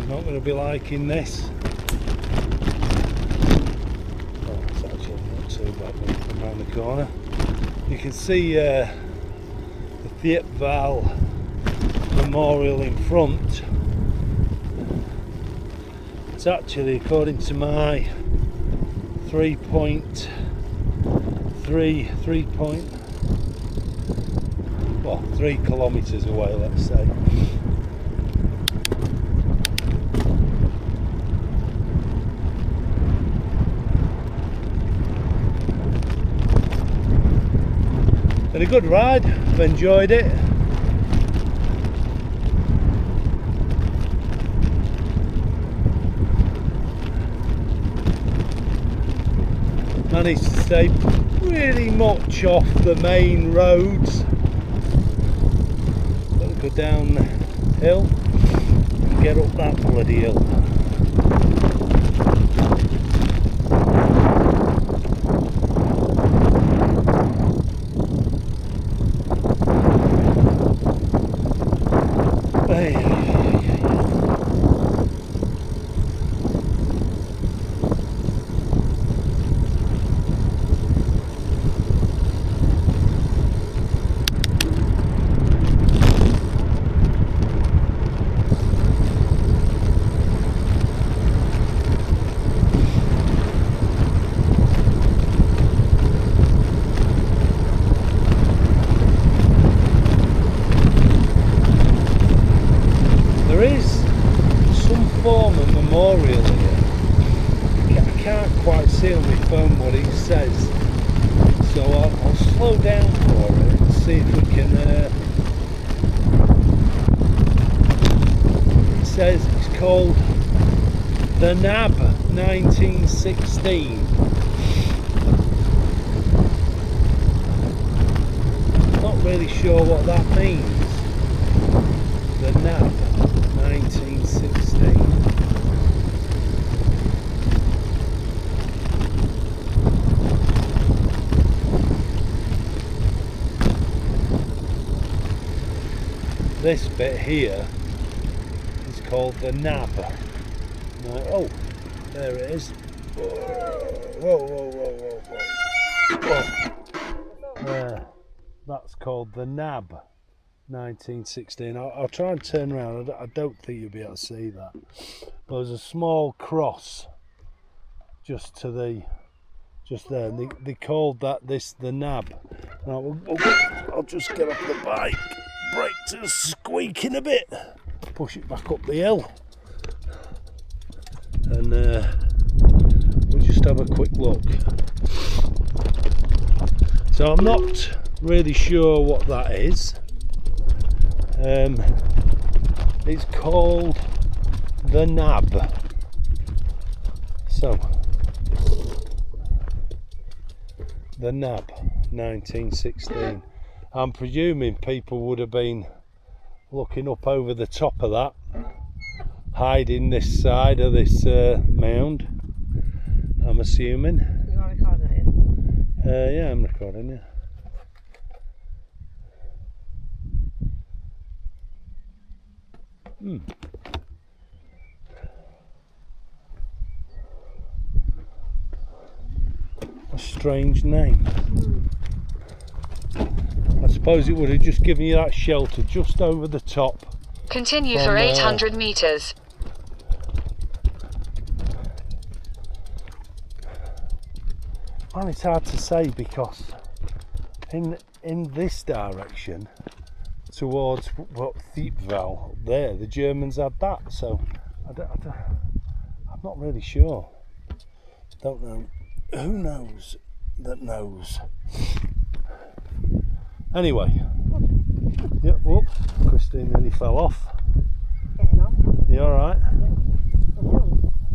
[SPEAKER 1] Not going to be liking this. Oh, it's actually not too bad when you come round the corner. You can see the Thiepval Memorial in front. It's actually, according to my 3.3 well, 3 kilometres away, let's say. Been a good ride, I've enjoyed it. Managed to stay pretty much off the main roads. Got to go down the hill and get up that bloody hill. There is some form of memorial here. I can't quite see on my phone what it says, so I'll slow down for it and see if we can. It says it's called the NAB 1916. Not really sure what that means. The NAB 1916. This bit here is called the NAB. Right, oh, there it is. Whoa, whoa, whoa, whoa, whoa. There, that's called the NAB 1916. I'll try and turn around. I don't think you'll be able to see that. But there's a small cross just there. And they called that the NAB. Now, I'll just get off the bike. Brakes are squeaking a bit. Push it back up the hill. And we'll just have a quick look. So I'm not really sure what that is. It's called the NAB. So the NAB 1916. I'm presuming people would have been looking up over the top of that, hiding this side of this mound. I'm assuming.
[SPEAKER 2] You are recording it?
[SPEAKER 1] Yeah, I'm recording, yeah. A strange name. I suppose it would have just given you that shelter just over the top.
[SPEAKER 3] Continue for 800 meters.
[SPEAKER 1] And it's hard to say because in this direction towards what Thiepval there, the Germans had that, so I'm not really sure. Don't know. Who knows that knows? Anyway, yep. Whoop, Christine nearly fell off.
[SPEAKER 2] Getting on.
[SPEAKER 1] You all right?
[SPEAKER 2] Yeah.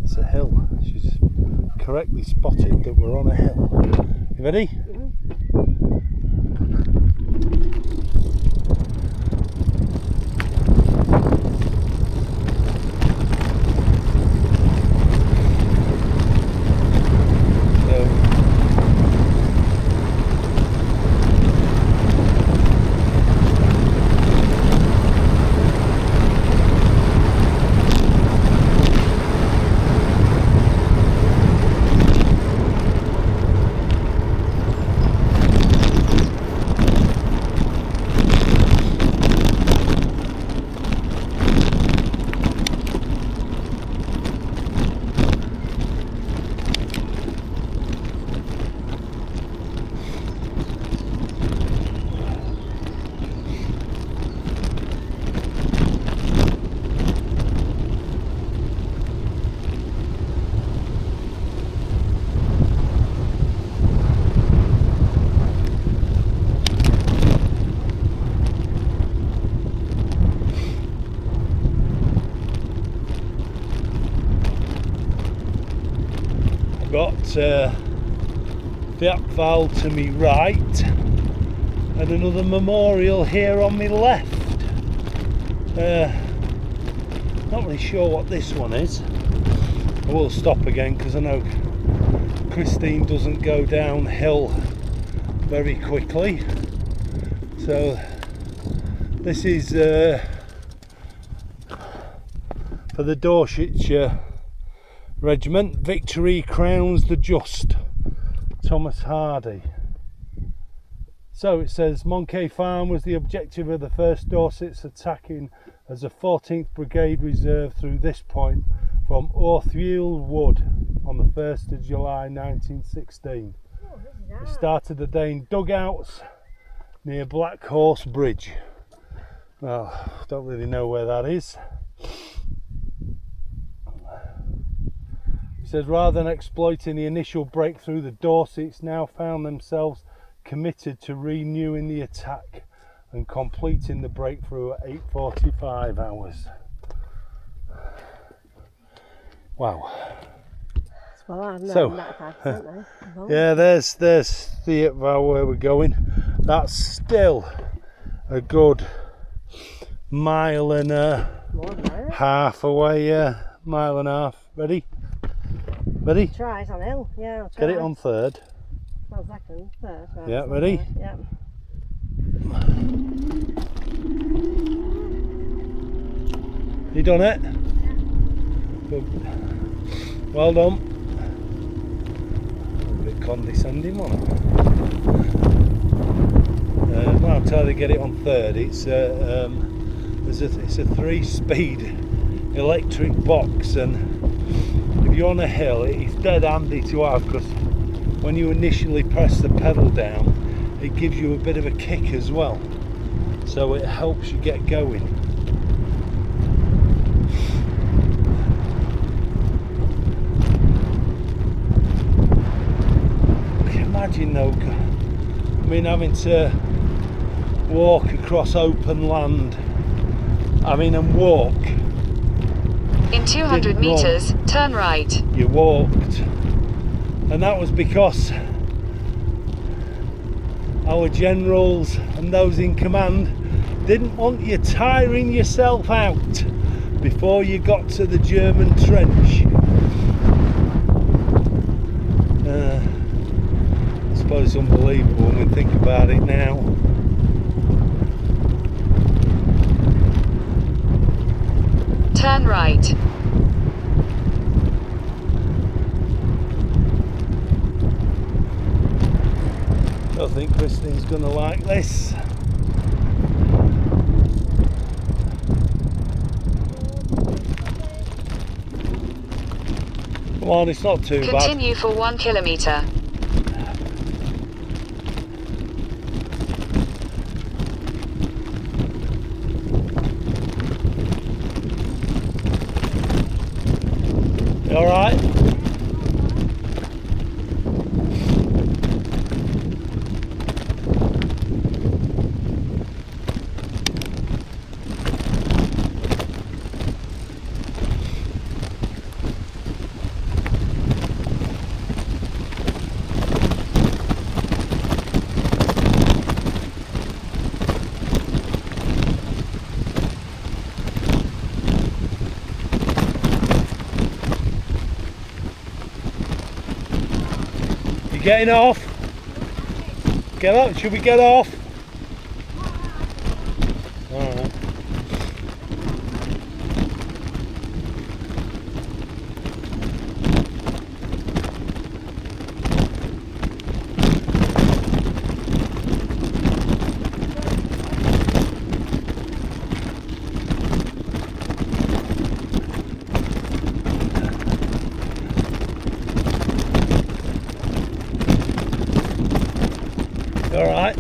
[SPEAKER 1] It's a hill. She's correctly spotted that we're on a hill. You ready? got Fiat Val to me right and another memorial here on my left. Not really sure what this one is. I will stop again because I know Christine doesn't go downhill very quickly. So this is for the Dorsetshire Regiment. Victory crowns the just. Thomas Hardy. So it says Moncay Farm was the objective of the 1st Dorsets attacking as a 14th Brigade Reserve through this point from Orthwell Wood on the 1st of July 1916. They started the day in dugouts near Black Horse Bridge. Well, don't really know where that is. He says rather than exploiting the initial breakthrough, the Dorsets now found themselves committed to renewing the attack and completing the breakthrough at 8:45 hours. Wow.
[SPEAKER 2] Well,
[SPEAKER 1] So, yeah, there's Fiat Val where we're going. That's still a good mile and a half away. Mile and a half. Ready? Ready?
[SPEAKER 2] Try it on hill. Yeah, I'll try.
[SPEAKER 1] Get it on 3rd.
[SPEAKER 2] Well, 2nd, 3rd. Right,
[SPEAKER 1] Yeah, ready?
[SPEAKER 2] Yeah.
[SPEAKER 1] You done it? Good. Well done. A bit condescending, wasn't it? Well, I'll tell you to get it on 3rd. It's it's a 3-speed electric box, and if you're on a hill, it's dead handy to have because when you initially press the pedal down, it gives you a bit of a kick as well, so it helps you get going. Imagine though, I mean, having to walk across open land, and walk.
[SPEAKER 3] In 200 meters, turn right.
[SPEAKER 1] You walked, and that was because our generals and those in command didn't want you tiring yourself out before you got to the German trench. I suppose it's unbelievable when we think about it now.
[SPEAKER 3] Turn right.
[SPEAKER 1] I don't think Christine's gonna like this. Come on, it's not too bad.
[SPEAKER 3] Continue for 1 kilometer.
[SPEAKER 1] You all right? Getting off? Get up, should we get off? Alright. All right.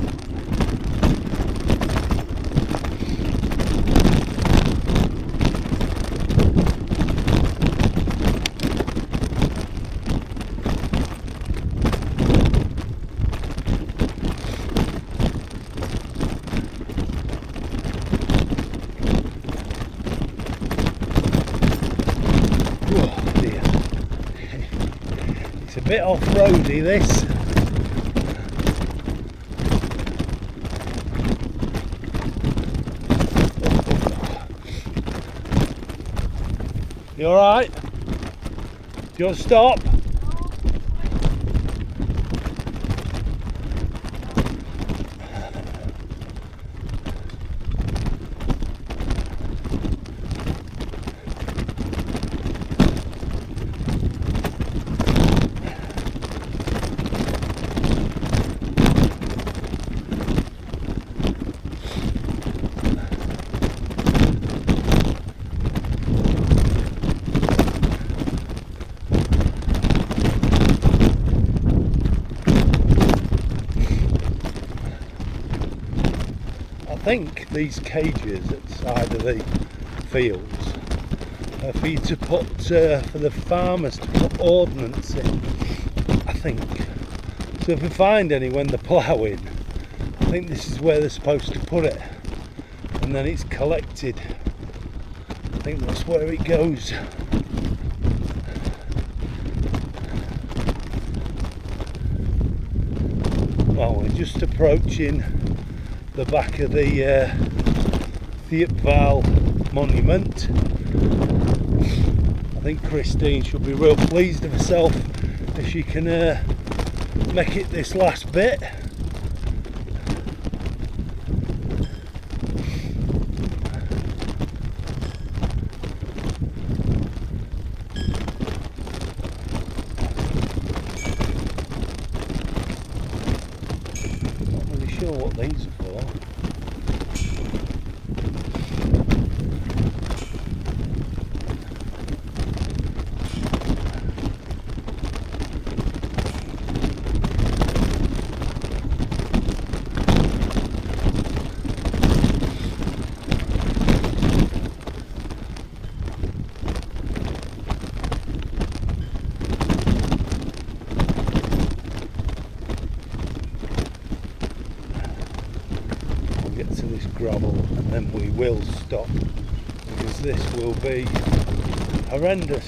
[SPEAKER 1] It's a bit off-roady this. You alright? Do you want to stop? I think these cages at the side of the fields are for you to put, for the farmers to put ordnance in, I think. So if we find any when they're ploughing, I think this is where they're supposed to put it, and then it's collected. I think that's where it goes. Well, we're just approaching the back of the Thiepval monument. I think Christine should be real pleased of herself if she can make it this last bit. Not really sure what these are for. Get to this gravel and then we will stop, because this will be horrendous.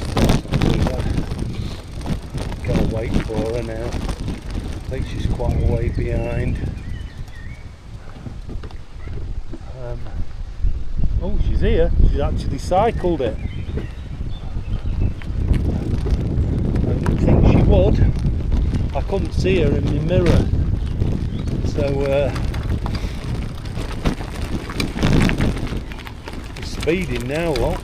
[SPEAKER 1] Gotta wait for her now. I think she's quite a way behind. Oh, she's here. She's actually cycled it. I didn't think she would. I couldn't see her in my mirror, so speeding now, what?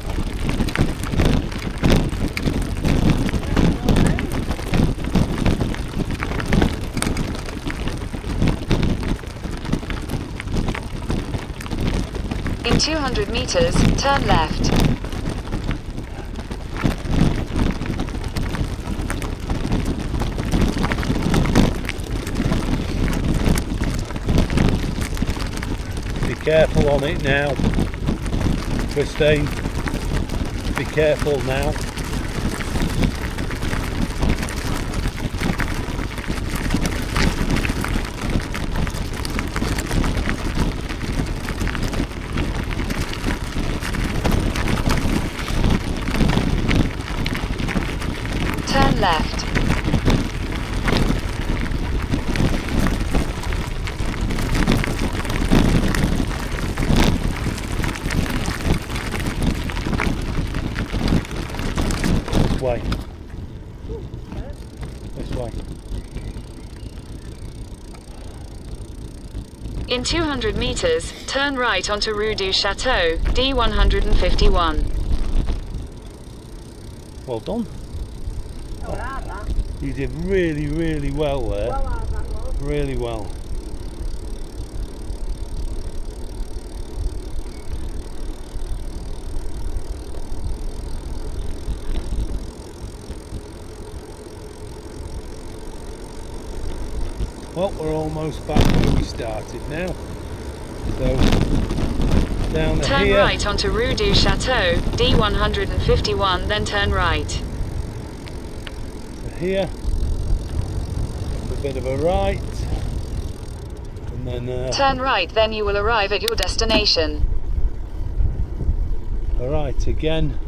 [SPEAKER 3] In 200 meters, turn left.
[SPEAKER 1] Be careful on it now, Christine. Be careful now.
[SPEAKER 3] Turn left.
[SPEAKER 1] This way. This way.
[SPEAKER 3] In 200 meters, turn right onto Rue du Château, D151.
[SPEAKER 1] Well done.
[SPEAKER 2] Oh, hard that.
[SPEAKER 1] You did really, really well there.
[SPEAKER 2] Well hard that was.
[SPEAKER 1] Really well. Well, we're almost back where we started now. So, down
[SPEAKER 3] Turn
[SPEAKER 1] here.
[SPEAKER 3] right onto Rue du Château, D151, then turn right.
[SPEAKER 1] So here, a bit of a right, and then
[SPEAKER 3] Turn right, then you will arrive at your destination.
[SPEAKER 1] a right again.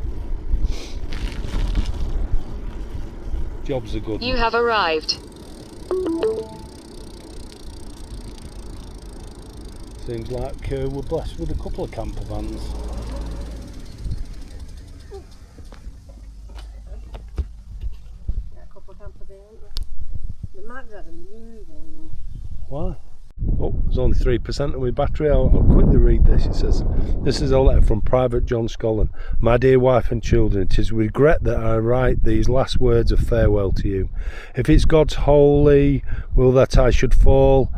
[SPEAKER 1] Job's a good
[SPEAKER 3] You
[SPEAKER 1] one.
[SPEAKER 3] have arrived.
[SPEAKER 1] Seems like we're blessed with a couple of camper vans.
[SPEAKER 2] Yeah, a couple of campers in, aren't there? The mags had a moving.
[SPEAKER 1] Why? Oh, there's only 3% of my battery. I'll quickly read this. It says, "This is a letter from Private John Scollan. My dear wife and children, it is with regret that I write these last words of farewell to you. If it's God's holy will that I should fall,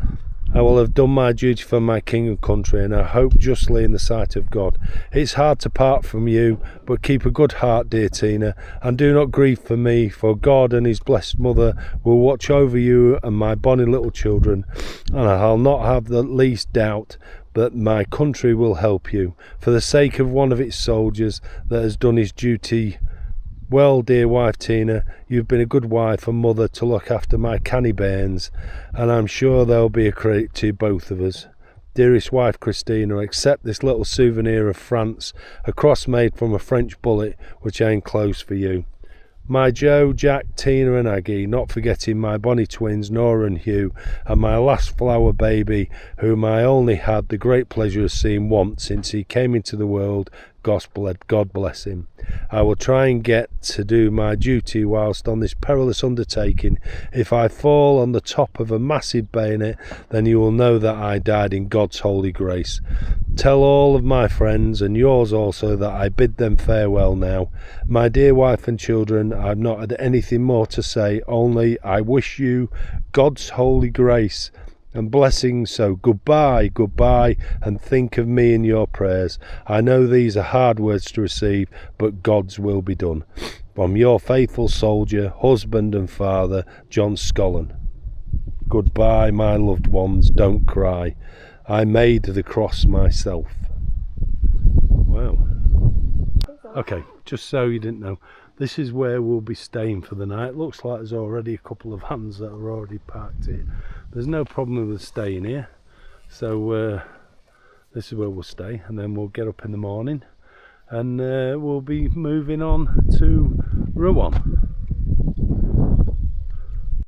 [SPEAKER 1] I will have done my duty for my king and country, and I hope justly in the sight of God. It's hard to part from you, but keep a good heart, dear Tina, and do not grieve for me, for God and his blessed mother will watch over you and my bonny little children, and I'll not have the least doubt that my country will help you, for the sake of one of its soldiers that has done his duty. Well, dear wife Tina, you've been a good wife and mother to look after my canny bairns, and I'm sure they'll be a credit to both of us. Dearest wife Christina, accept this little souvenir of France, a cross made from a French bullet which I enclose for you. My Joe, Jack, Tina and Aggie, not forgetting my bonny twins Nora and Hugh, and my last flower baby, whom I only had the great pleasure of seeing once since he came into the world, God bless him. I will try and get to do my duty whilst on this perilous undertaking. If I fall on the top of a massive bayonet, then you will know that I died in God's holy grace. Tell all of my friends, and yours also, that I bid them farewell now. My dear wife and children, I've not had anything more to say, only I wish you God's holy grace and blessings, so goodbye, and think of me in your prayers. I know these are hard words to receive, but God's will be done. From your faithful soldier, husband and father, John Scollan. Goodbye, my loved ones, don't cry. I made the cross myself." Wow. Okay, just so you didn't know, this is where we'll be staying for the night. Looks like there's already a couple of vans that are already parked here. There's no problem with staying here, so this is where we'll stay, and then we'll get up in the morning and we'll be moving on to Rouen.